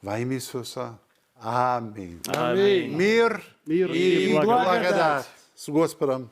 [SPEAKER 1] Во имя Иисуса. Аминь.
[SPEAKER 2] Аминь.
[SPEAKER 1] Мир,
[SPEAKER 5] Мир
[SPEAKER 1] и
[SPEAKER 5] и
[SPEAKER 1] благодать с Господом.